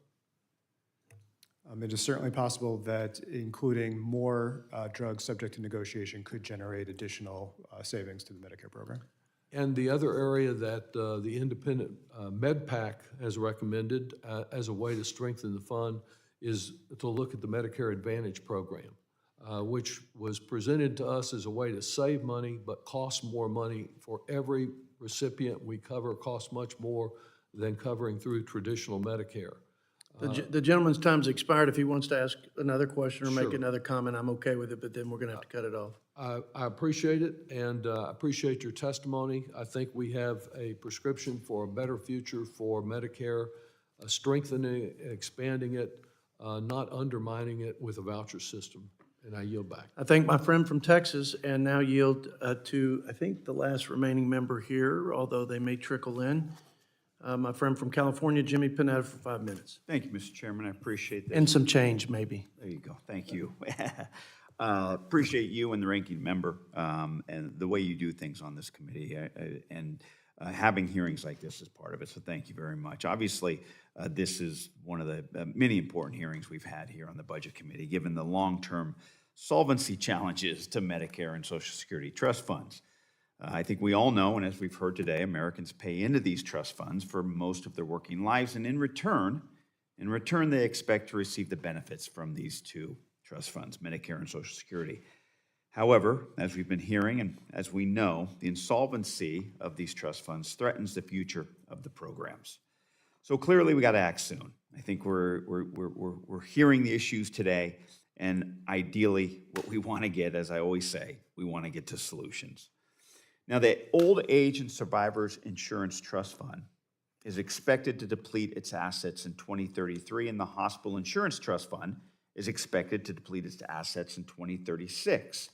It is certainly possible that including more drugs subject to negotiation could generate additional savings to the Medicare program. And the other area that the independent MedPAC has recommended as a way to strengthen the fund is to look at the Medicare Advantage program, which was presented to us as a way to save money but costs more money for every recipient we cover, costs much more than covering through traditional Medicare. The gentleman's time's expired. If he wants to ask another question or make Sure. another comment, I'm okay with it, but then we're gonna have to cut it off. I appreciate it, and I appreciate your testimony. I think we have a prescription for a better future for Medicare, strengthening, expanding it, not undermining it with a voucher system, and I yield back. I thank my friend from Texas and now yield to, I think, the last remaining member here, although they may trickle in. My friend from California, Jimmy Panetta, for 5 minutes. Thank you, Mr. Chairman. I appreciate that. And some change, maybe. There you go. Thank you. Appreciate you and the ranking member and the way you do things on this committee. And having hearings like this is part of it, so thank you very much. Obviously, this is one of the many important hearings we've had here on the Budget Committee, given the long-term solvency challenges to Medicare and Social Security trust funds. I think we all know, and as we've heard today, Americans pay into these trust funds for most of their working lives, and in return, they expect to receive the benefits from these two trust funds, Medicare and Social Security. However, as we've been hearing and as we know, the insolvency of these trust funds threatens the future of the programs. So clearly, we got to act soon. I think we're hearing the issues today, and ideally, what we want to get, as I always say, we want to get to solutions. Now, the Old Age and Survivors Insurance Trust Fund is expected to deplete its assets in 2033, and the Hospital Insurance Trust Fund is expected to deplete its assets in 2036.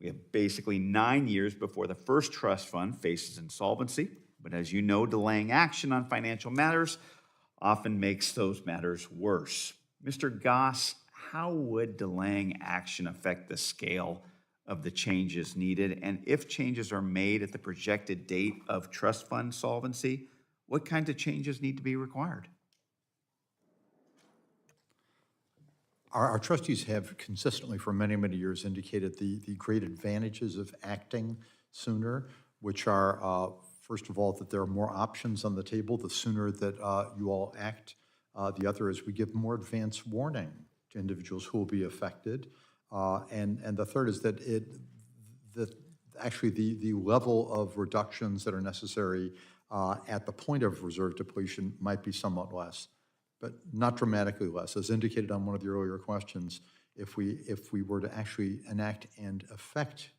We have basically 9 years before the first trust fund faces insolvency, but as you know, delaying action on financial matters often makes those matters worse. Mr. Goss, how would delaying action affect the scale of the changes needed? And if changes are made at the projected date of trust fund solvency, what kinds of changes need to be required? Our trustees have consistently for many, many years indicated the great advantages of acting sooner, which are, first of all, that there are more options on the table the sooner that you all act. The other is we give more advance warning to individuals who will be affected. And the third is that actually the level of reductions that are necessary at the point of reserve depletion might be somewhat less, but not dramatically less. As indicated on one of the earlier questions, if we were to actually enact and effect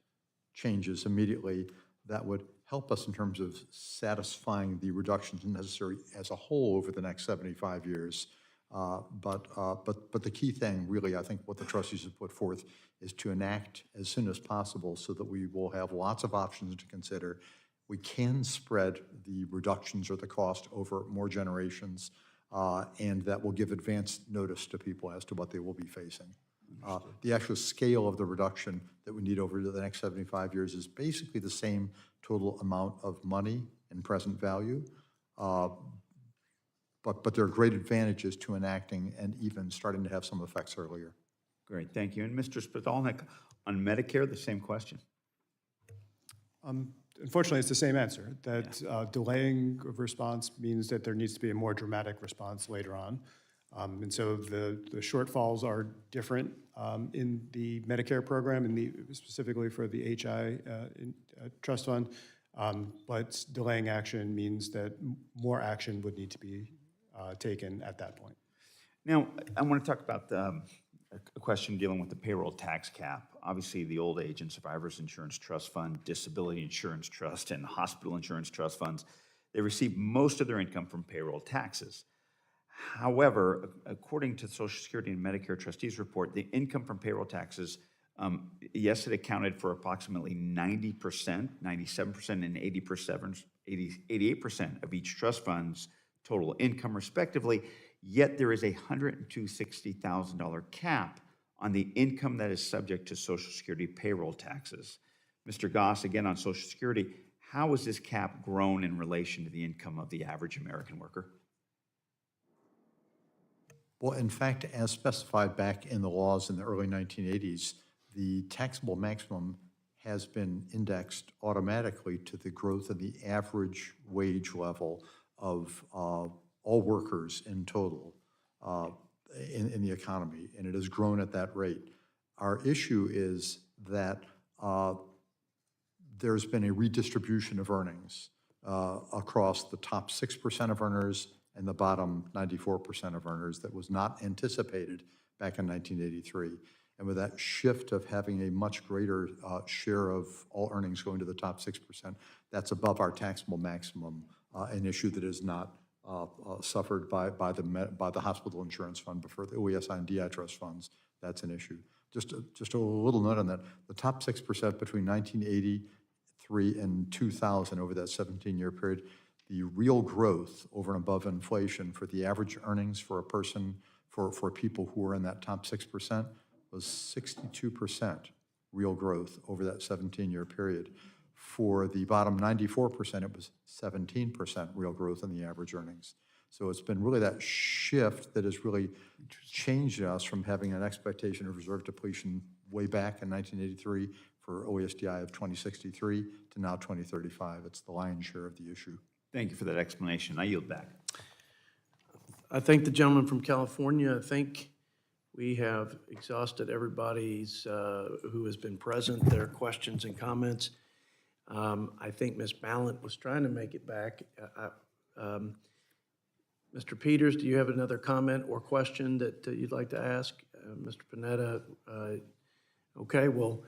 changes immediately, that would help us in terms of satisfying the reductions necessary as a whole over the next 75 years. But the key thing, really, I think what the trustees have put forth is to enact as soon as possible so that we will have lots of options to consider. We can spread the reductions or the cost over more generations, and that will give advance notice to people as to what they will be facing. The actual scale of the reduction that we need over the next 75 years is basically the same total amount of money in present value. But there are great advantages to enacting and even starting to have some effects earlier. Great, thank you. And Mr. Spitalnik, on Medicare, the same question. unfortunately, it's the same answer, that delaying of response means that there needs to be a more dramatic response later on. And so the shortfalls are different in the Medicare program, and specifically for the HI trust fund. But delaying action means that more action would need to be taken at that point. Now, I want to talk about a question dealing with the payroll tax cap. Obviously, the Old Age and Survivors Insurance Trust Fund, Disability Insurance Trust, and Hospital Insurance Trust Funds, they receive most of their income from payroll taxes. However, according to the Social Security and Medicare Trustees Report, the income from payroll taxes, yes, it accounted for approximately 90%, 97%, and 88% of each trust fund's total income, respectively. Yet there is a $160,000 cap on the income that is subject to Social Security payroll taxes. Mr. Goss, again on Social Security, how has this cap grown in relation to the income of the average American worker? Well, in fact, as specified back in the laws in the early 1980s, the taxable maximum has been indexed automatically to the growth of the average wage level of all workers in total in the economy, and it has grown at that rate. Our issue is that there's been a redistribution of earnings across the top 6% of earners and the bottom 94% of earners that was not anticipated back in 1983. And with that shift of having a much greater share of all earnings going to the top 6%, that's above our taxable maximum, an issue that is not suffered by the hospital insurance fund, but for the OESI and DI trust funds, that's an issue. Just a little note on that. The top 6% between 1983 and 2000, over that 17-year period, the real growth over and above inflation for the average earnings for a person, for people who are in that top 6%, was 62% real growth over that 17-year period. For the bottom 94%, it was 17% real growth in the average earnings. So it's been really that shift that has really changed us from having an expectation of reserve depletion way back in 1983 for OESDI of 2063 to now 2035. It's the lion's share of the issue. Thank you for that explanation. I yield back. I thank the gentleman from California. I think we have exhausted everybody's who has been present, their questions and comments. I think Ms. Ballant was trying to make it back. Mr. Peters, do you have another comment or question that you'd like to ask? Mr. Panetta? Okay, well,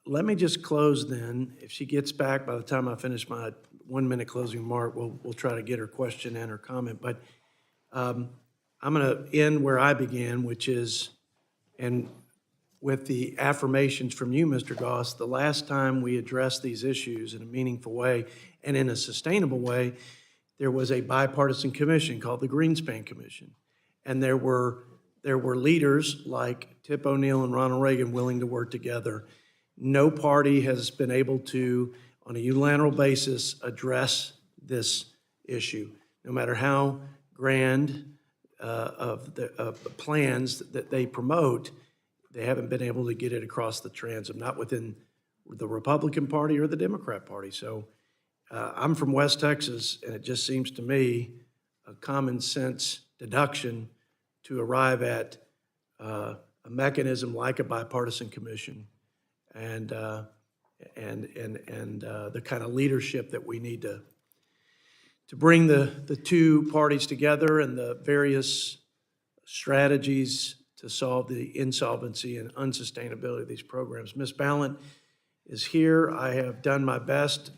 let me just close then. If she gets back by the time I finish my 1-minute closing remark, we'll try to get her question and her comment. But I'm going to end where I began, which is, and with the affirmations from you, Mr. Goss, the last time we addressed these issues in a meaningful way and in a sustainable way, there was a bipartisan commission called the Greenspan Commission. And there were leaders like Tip O'Neill and Ronald Reagan willing to work together. No party has been able to, on a unilateral basis, address this issue, no matter how grand of the plans that they promote. They haven't been able to get it across the transom, not within the Republican Party or the Democrat Party. So I'm from West Texas, and it just seems to me a common sense deduction to arrive at a mechanism like a bipartisan commission and the kind of leadership that we need to bring the two parties together and the various strategies to solve the insolvency and unsustainability of these programs. Ms. Ballant is here. I have done my best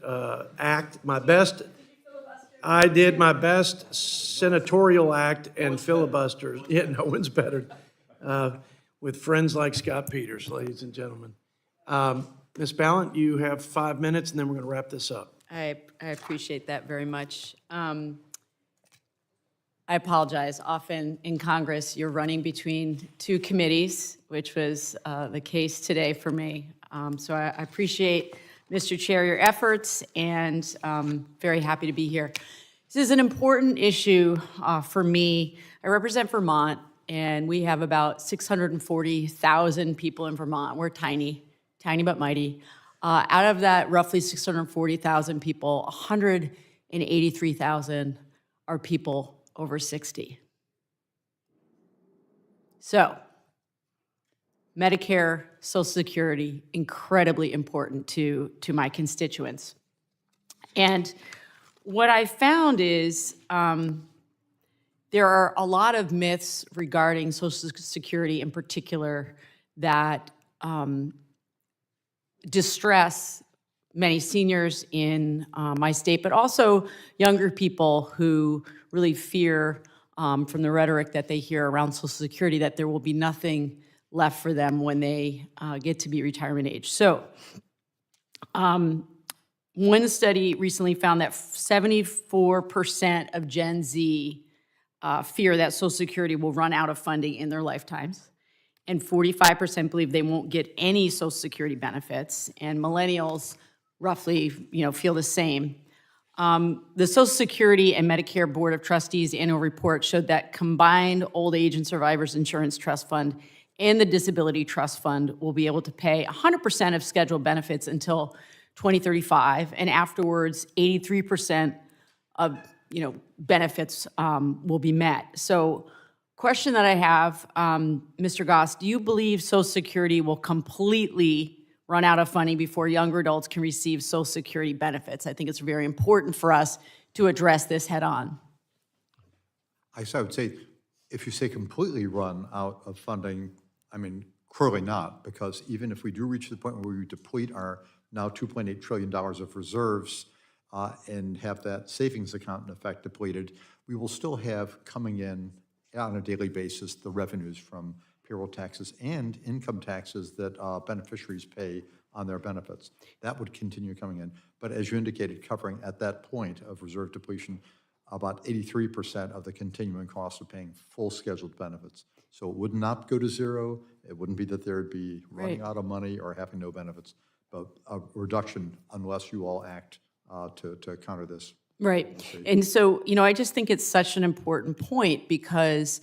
I did my best senatorial act and filibuster. Yeah, no one's better. With friends like Scott Peters, ladies and gentlemen. Ms. Ballant, you have 5 minutes, and then we're going to wrap this up. I appreciate that very much. I apologize. Often in Congress, you're running between two committees, which was the case today for me. So I appreciate, Mr. Chair, your efforts, and very happy to be here. This is an important issue for me. I represent Vermont, and we have about 640,000 people in Vermont. We're tiny but mighty. Out of that roughly 640,000 people, 183,000 are people over 60. So, Medicare, Social Security, incredibly important to my constituents. And what I found is there are a lot of myths regarding Social Security in particular that distress many seniors in my state, but also younger people who really fear from the rhetoric that they hear around Social Security that there will be nothing left for them when they get to be retirement age. So one study recently found that 74% of Gen Z fear that Social Security will run out of funding in their lifetimes, and 45% believe they won't get any Social Security benefits, and millennials roughly, feel the same. The Social Security and Medicare Board of Trustees annual report showed that combined old age and survivors insurance trust fund and the disability trust fund will be able to pay 100% of scheduled benefits until 2035, and afterwards 83% of benefits will be met. So question that I have, Mr. Goss, do you believe Social Security will completely run out of funding before younger adults can receive Social Security benefits? I think it's very important for us to address this head on. I would say, if you say completely run out of funding, clearly not, because even if we do reach the point where we deplete our now $2.8 trillion of reserves and have that savings account in effect depleted, we will still have coming in on a daily basis the revenues from payroll taxes and income taxes that beneficiaries pay on their benefits. That would continue coming in. But as you indicated, covering at that point of reserve depletion, about 83% of the continuing cost of paying full scheduled benefits. So it would not go to zero. It wouldn't be that there would be running out of money or having no benefits, but a reduction unless you all act to counter this. Right. And so, I just think it's such an important point because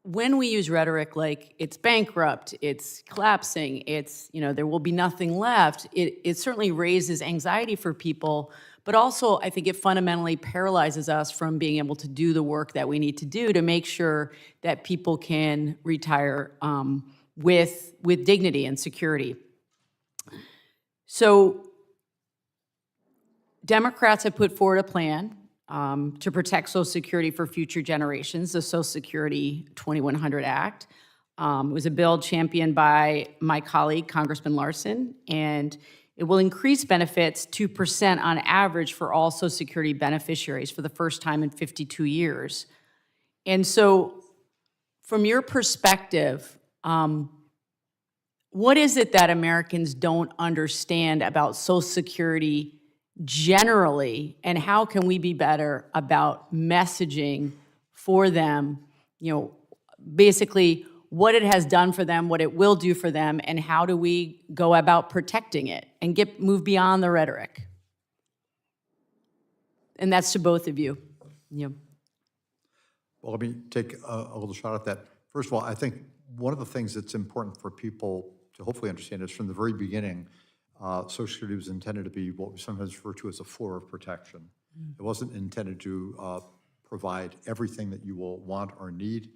when we use rhetoric like it's bankrupt, it's collapsing, it's, there will be nothing left, it certainly raises anxiety for people, but also I think it fundamentally paralyzes us from being able to do the work that we need to do to make sure that people can retire with dignity and security. So Democrats have put forward a plan to protect Social Security for future generations, the Social Security 2100 Act. It was a bill championed by my colleague, Congressman Larson, and it will increase benefits 2% on average for all Social Security beneficiaries for the first time in 52 years. And so, from your perspective, what is it that Americans don't understand about Social Security generally, and how can we be better about messaging for them, basically what it has done for them, what it will do for them, and how do we go about protecting it and move beyond the rhetoric? And that's to both of you. Well, let me take a little shot at that. First of all, I think one of the things that's important for people to hopefully understand is from the very beginning, Social Security was intended to be what we sometimes refer to as a floor of protection. It wasn't intended to provide everything that you will want or need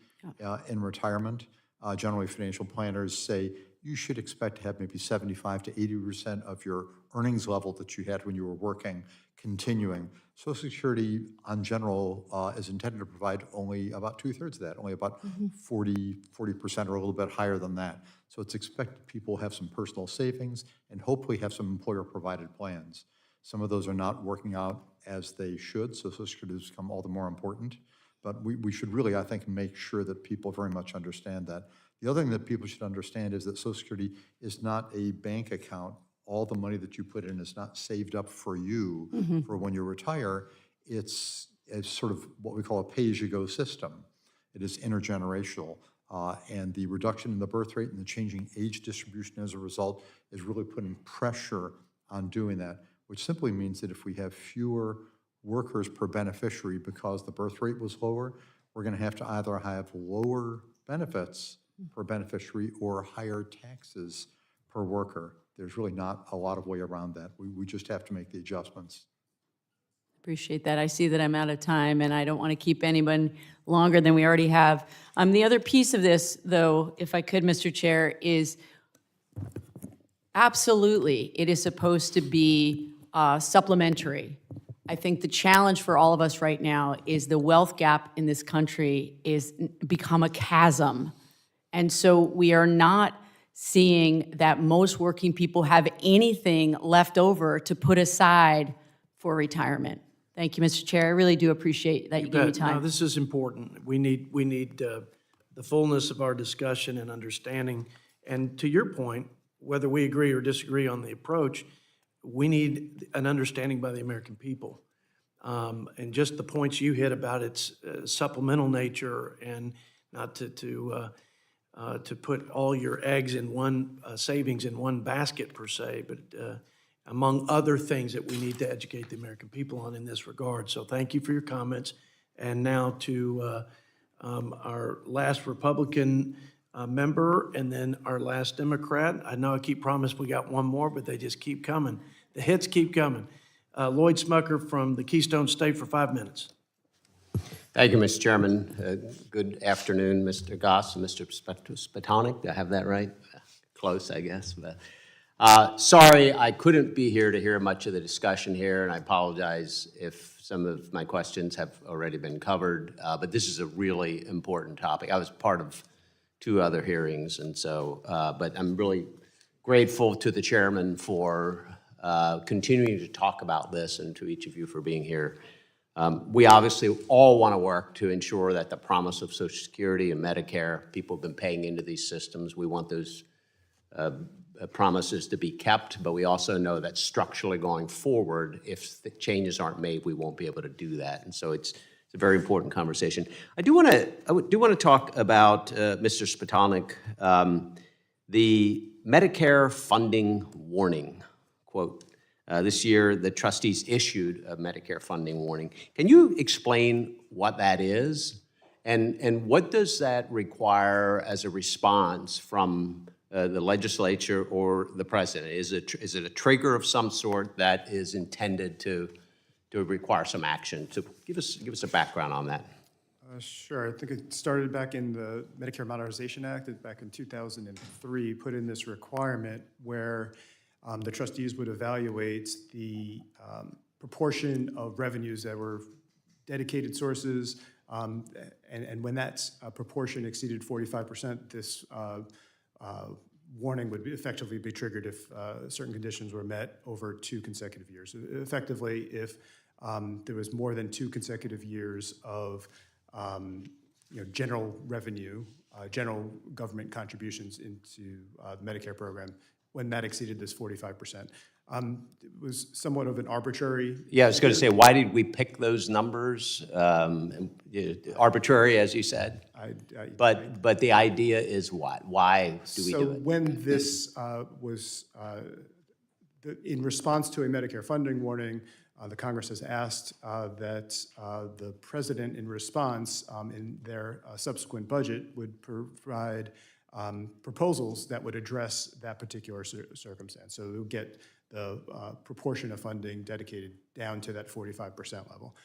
in retirement. Generally, financial planners say you should expect to have maybe 75 to 80% of your earnings level that you had when you were working continuing. Social Security, on general, is intended to provide only about 2/3 of that, only about 40% or a little bit higher than that. So it's expected people have some personal savings and hopefully have some employer-provided plans. Some of those are not working out as they should, so Social Security has become all the more important. But we should really, I think, make sure that people very much understand that. The other thing that people should understand is that Social Security is not a bank account. All the money that you put in is not saved up for you for when you retire. It's sort of what we call a pay-as-you-go system. It is intergenerational. And the reduction in the birth rate and the changing age distribution as a result is really putting pressure on doing that, which simply means that if we have fewer workers per beneficiary because the birth rate was lower, we're going to have to either have lower benefits per beneficiary or higher taxes per worker. There's really not a lot of way around that. We just have to make the adjustments. Appreciate that. I see that I'm out of time, and I don't want to keep anyone longer than we already have. The other piece of this, though, if I could, Mr. Chair, is absolutely, it is supposed to be supplementary. I think the challenge for all of us right now is the wealth gap in this country is become a chasm. And so we are not seeing that most working people have anything left over to put aside for retirement. Thank you, Mr. Chair. I really do appreciate that you gave me But, no, time. this is important. We need the fullness of our discussion and understanding. And to your point, whether we agree or disagree on the approach, we need an understanding by the American people. And just the points you hit about its supplemental nature and not to put all your eggs in one savings in one basket per se, but among other things that we need to educate the American people on in this regard. So thank you for your comments. And now to our last Republican member and then our last Democrat. I know I keep promising we got one more, but they just keep coming. The hits keep coming. Lloyd Smucker from the Keystone State for 5 minutes. Thank you, Mr. Chairman. Good afternoon, Mr. Goss and Mr. Spatanik. Did I have that right? Close, I guess. But, sorry, I couldn't be here to hear much of the discussion here, and I apologize if some of my questions have already been covered. But this is a really important topic. I was part of 2 other hearings, and so, but I'm really grateful to the chairman for continuing to talk about this and to each of you for being here. We obviously all want to work to ensure that the promise of Social Security and Medicare, people have been paying into these systems. We want those promises to be kept, but we also know that structurally going forward, if the changes aren't made, we won't be able to do that. And so it's a very important conversation. I do want to talk about, Mr. Spatanik, the Medicare funding warning. Quote, this year, the trustees issued a Medicare funding warning. Can you explain what that is? And what does that require as a response from the legislature or the president? Is it a trigger of some sort that is intended to require some action? So give us a background on that. Sure. I think it started back in the Medicare Modernization Act, back in 2003, put in this requirement where the trustees would evaluate the proportion of revenues that were dedicated sources, and when that proportion exceeded 45%, this warning would effectively be triggered if certain conditions were met over 2 consecutive years. Effectively, if there was more than 2 consecutive years of general revenue, general government contributions into the Medicare program, when that exceeded this 45%. It was somewhat of an arbitrary. Yeah, I was going to say, why did we pick those numbers? Arbitrary, as you said. But the idea is what? Why do we do it? So when this was, in response to a Medicare funding warning, the Congress has asked that the president, in response, in their subsequent budget, would provide proposals that would address that particular circumstance. So we'll get the proportion of funding dedicated down to that 45% level.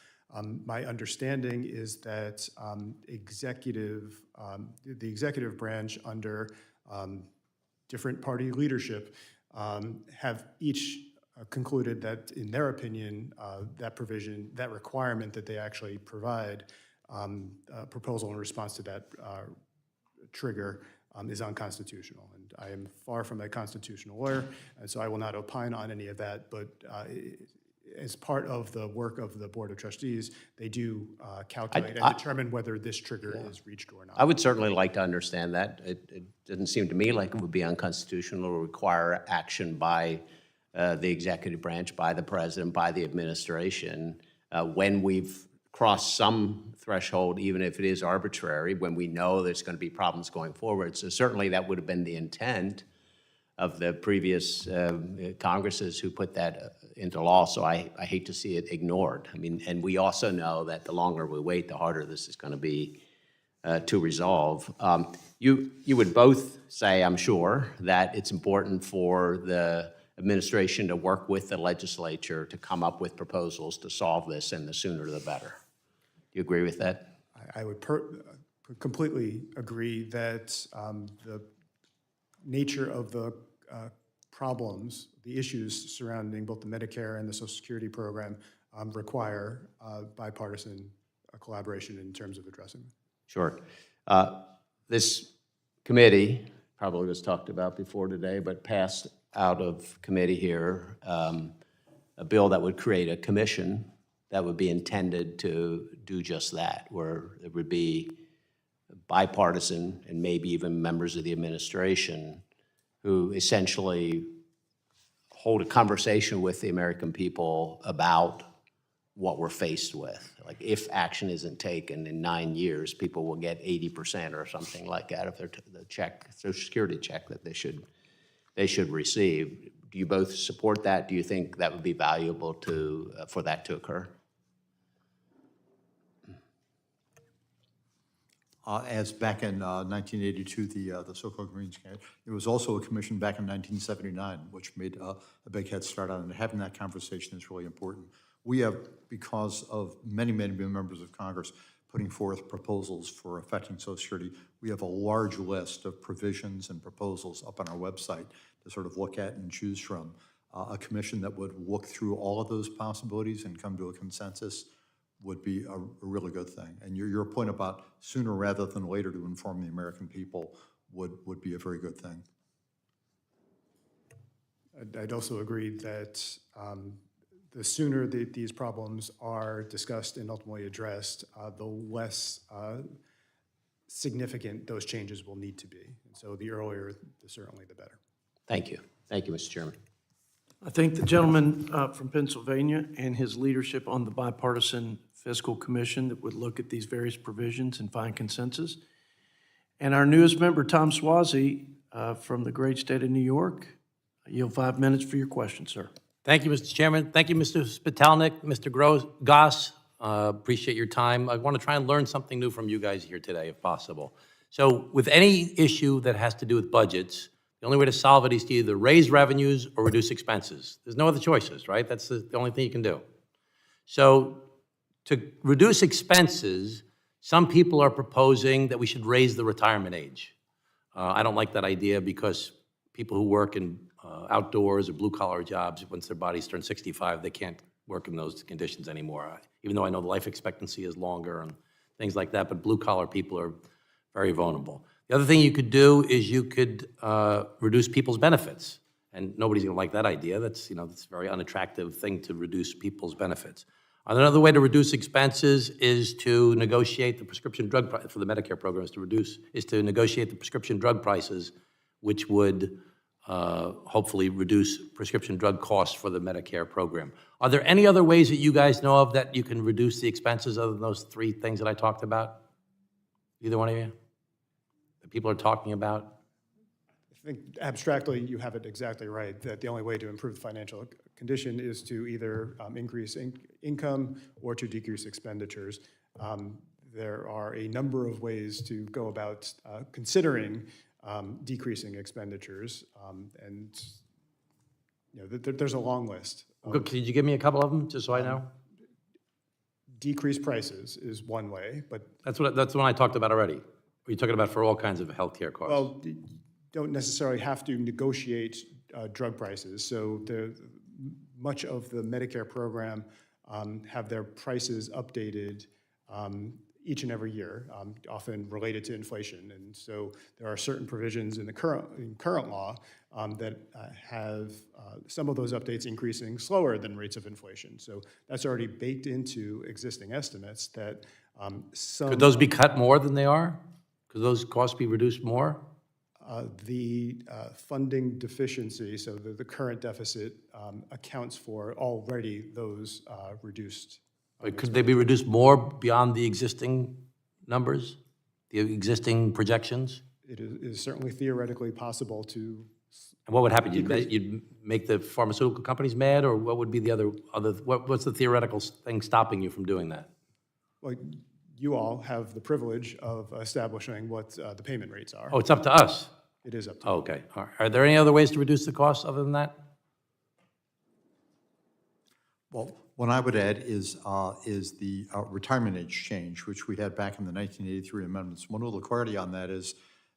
My understanding is that the executive branch under different party leadership have each concluded that, in their opinion, that provision, that requirement that they actually provide a proposal in response to that trigger is unconstitutional. And I am far from a constitutional lawyer, and so I will not opine on any of that, but as part of the work of the Board of Trustees, they do calculate and determine whether this trigger is reached or not. I would certainly like to understand that. It didn't seem to me like it would be unconstitutional or require action by the executive branch, by the president, by the administration, when we've crossed some threshold, even if it is arbitrary, when we know there's going to be problems going forward. So certainly that would have been the intent of the previous Congresses who put that into law, so I hate to see it ignored. I mean, and we also know that the longer we wait, the harder this is going to be to resolve. You would both say, I'm sure, that it's important for the administration to work with the legislature to come up with proposals to solve this, and the sooner the better. Do you agree with that? I would completely agree that the nature of the problems, the issues surrounding both the Medicare and the Social Security program require bipartisan collaboration in terms of addressing them. Sure. This committee probably was talked about before today, but passed out of committee here a bill that would create a commission that would be intended to do just that, where it would be bipartisan and maybe even members of the administration who essentially hold a conversation with the American people about what we're faced with. Like, if action isn't taken in 9 years, people will get 80% or something like that of the check, Social Security check that they should receive. Do you both support that? Do you think that would be valuable for that to occur? As back in 1982, the so-called Greens came, there was also a commission back in 1979, which made a big head start on it. And having that conversation is really important. We have, because of many, many members of Congress putting forth proposals for affecting Social Security, we have a large list of provisions and proposals up on our website to sort of look at and choose from. A commission that would look through all of those possibilities and come to a consensus would be a really good thing. And your point about sooner rather than later to inform the American people would be a very good thing. I'd also agree that the sooner that these problems are discussed and ultimately addressed, the less significant those changes will need to be. And so the earlier, certainly the better. Thank you. Thank you, Mr. Chairman. I thank the gentleman from Pennsylvania and his leadership on the bipartisan fiscal commission that would look at these various provisions and find consensus. And our newest member, Tom Swazi, from the great state of New York. You have 5 minutes for your question, sir. Thank you, Mr. Chairman. Thank you, Mr. Spitalnik, Mr. Goss. Appreciate your time. I want to try and learn something new from you guys here today, if possible. So with any issue that has to do with budgets, the only way to solve it is to either raise revenues or reduce expenses. There's no other choices, right? That's the only thing you can do. So to reduce expenses, some people are proposing that we should raise the retirement age. I don't like that idea because people who work in outdoors or blue-collar jobs, once their bodies turn 65, they can't work in those conditions anymore. Even though I know the life expectancy is longer and things like that, but blue-collar people are very vulnerable. The other thing you could do is you could reduce people's benefits, and nobody's going to like that idea. That's that's a very unattractive thing to reduce people's benefits. Another way to reduce expenses is to negotiate the prescription drug price for the Medicare program. Is to negotiate the prescription drug prices, which would hopefully reduce prescription drug costs for the Medicare program. Are there any other ways that you guys know of that you can reduce the expenses other than those 3 things that I talked about? Either one of you? That people are talking about? I think abstractly, you have it exactly right, that the only way to improve the financial condition is to either increase income or to decrease expenditures. There are a number of ways to go about considering decreasing expenditures, and there's a long list. Could you give me a couple of them, just so I know? Decrease prices is one way, but That's the one I talked about already. Are you talking about for all kinds of healthcare costs? well, you don't necessarily have to negotiate drug prices. So much of the Medicare program have their prices updated each and every year, often related to inflation. And so there are certain provisions in the current law that have some of those updates increasing slower than rates of inflation. So that's already baked into existing estimates that some... Could those be cut more than they are? Could those costs be reduced more? The funding deficiency, so the current deficit accounts for already those reduced. Could they be reduced more beyond the existing numbers, the existing projections? It is certainly theoretically possible to. And what would happen? You'd make the pharmaceutical companies mad, or what would be the other what's the theoretical thing stopping you from doing that? Well, you all have the privilege of establishing what the payment rates are. Oh, it's up to us? It is up to you. Okay. Are there any other ways to reduce the costs other than that? Well, what I would add is the retirement age change, which we had back in the 1983 amendments. One little clarity on that is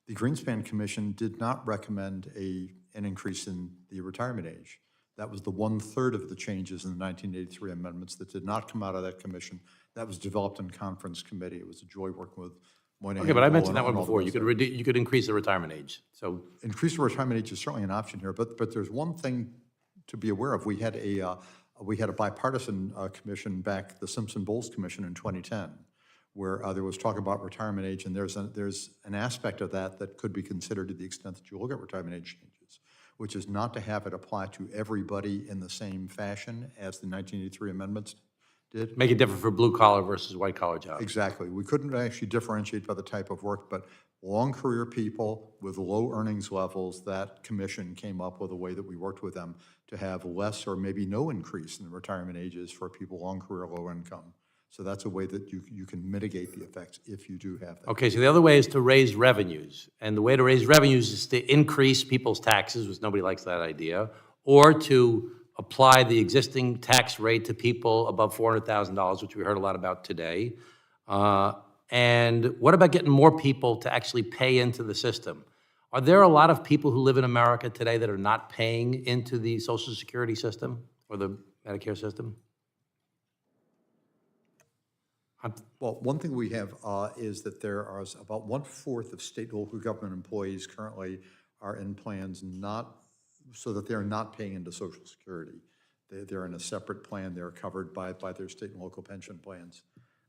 the Greenspan Commission did not recommend an increase in the retirement age. That was the 1/3 of the changes in the 1983 amendments that did not come out of that commission. That was developed in conference committee. It was a joy working with Moynihan. Okay, but I Bull, mentioned that and one all the before. rest You of could it. you could increase the retirement age. So Increase the retirement age is certainly an option here, but there's one thing to be aware of. We had a bipartisan commission back, the Simpson-Bowles Commission in 2010, where there was talk about retirement age, and there's an aspect of that could be considered to the extent that you look at retirement age changes, which is not to have it apply to everybody in the same fashion as the 1983 amendments did. make it different for blue collar versus white collar jobs. Exactly. We couldn't actually differentiate by the type of work, but long career people with low earnings levels, that commission came up with a way that we worked with them to have less or maybe no increase in the retirement ages for people long career, low income. So that's a way that you can mitigate the effects if you do have that. Okay, so the other way is to raise revenues. And the way to raise revenues is to increase people's taxes, which nobody likes that idea, or to apply the existing tax rate to people above $400,000, which we heard a lot about today. And what about getting more people to actually pay into the system? Are there a lot of people who live in America today that are not paying into the Social Security system or the Medicare system? Well, one thing we have is that there are about 1/4 of state and local government employees currently are in plans so that they're not paying into Social Security. They're in a separate plan. They're covered by their state and local pension plans.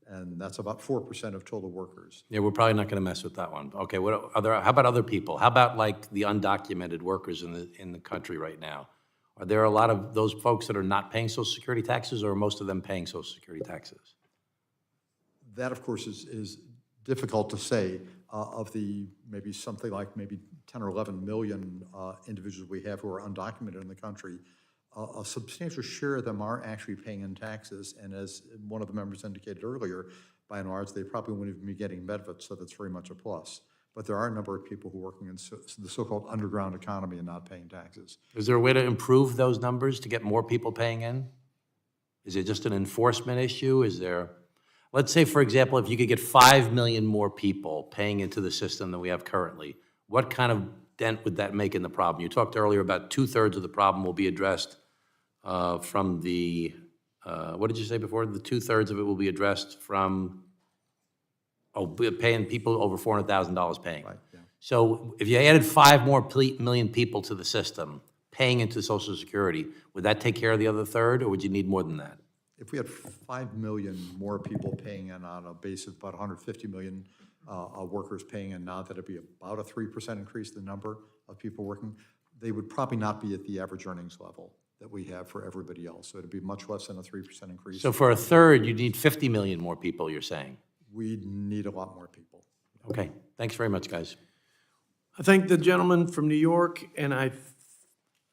And that's about 4% of total workers. Yeah, we're probably not going to mess with that one. Okay, how about other people? How about like the undocumented workers in the country right now? Are there a lot of those folks that are not paying Social Security taxes, or are most of them paying Social Security taxes? That, of course, is difficult to say. Of the maybe something like maybe 10 or 11 million individuals we have who are undocumented in the country, a substantial share of them are actually paying in taxes. And as one of the members indicated earlier, by and large, they probably wouldn't even be getting benefits, so that's very much a plus. But there are a number of people who are working in the so-called underground economy and not paying taxes. Is there a way to improve those numbers to get more people paying in? Is it just an enforcement issue? Is there, let's say, for example, if you could get 5 million more people paying into the system than we have currently, what kind of dent would that make in the problem? You talked earlier about 2/3 of the problem will be addressed from the, what did you say before? The 2/3 of it will be addressed from, paying people over $400,000 paying. Right, yeah. So if you added 5 more million people to the system paying into Social Security, would that take care of the other third, or would you need more than that? If we had 5 million more people paying in on a base of about 150 million workers paying in now, that'd be about a 3% increase in the number of people working. They would probably not be at the average earnings level that we have for everybody else. So it'd be much less than a 3% increase. So for a third, you need 50 million more people, you're saying? We need a lot more people. Okay, thanks very much, guys. I thank the gentleman from New York, and I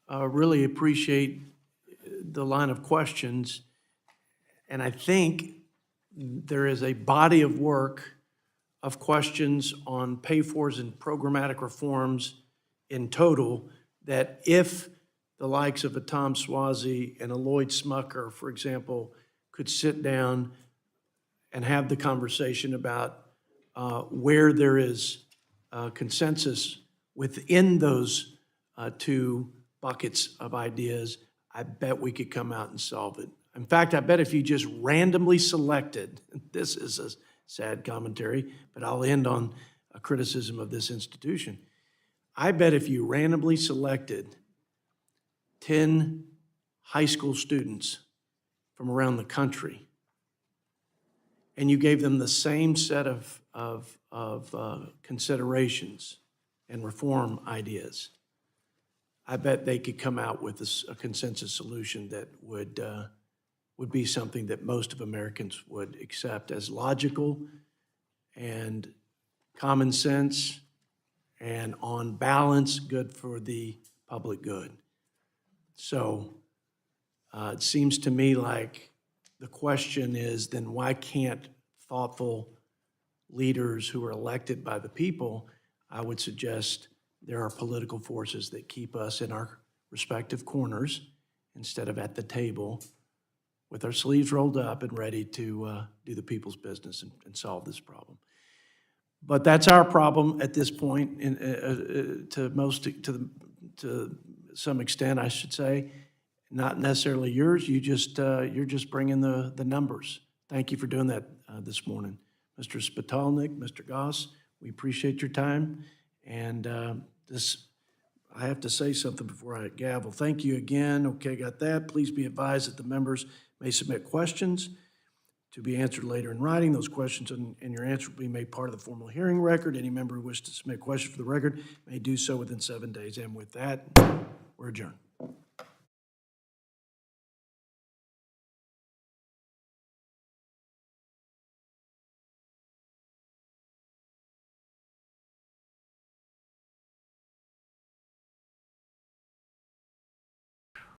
really appreciate the line of questions. And I think there is a body of work of questions on pay-fors and programmatic reforms in total that if the likes of a Tom Swazi and a Lloyd Smucker, for example, could sit down and have the conversation about where there is consensus within those two buckets of ideas, I bet we could come out and solve it. In fact, I bet if you just randomly selected, this is a sad commentary, but I'll end on a criticism of this institution. I bet if you randomly selected 10 high school students from around the country and you gave them the same set of considerations and reform ideas, I bet they could come out with a consensus solution that would be something that most of Americans would accept as logical and common sense and on balance, good for the public good. So it seems to me like the question is, then why can't thoughtful leaders who are elected by the people, I would suggest there are political forces that keep us in our respective corners instead of at the table with our sleeves rolled up and ready to do the people's business and solve this problem. But that's our problem at this point, to some extent, I should say. Not necessarily yours. You're just bringing the numbers. Thank you for doing that this morning, Mr. Spitalnik, Mr. Goss. We appreciate your time. And I have to say something before I gavel. Thank you again. Okay, got that. Please be advised that the members may submit questions to be answered later in writing. Those questions and your answer will be made part of the formal hearing record. Any member who wishes to submit questions for the record may do so within 7 days. And with that, we're adjourned.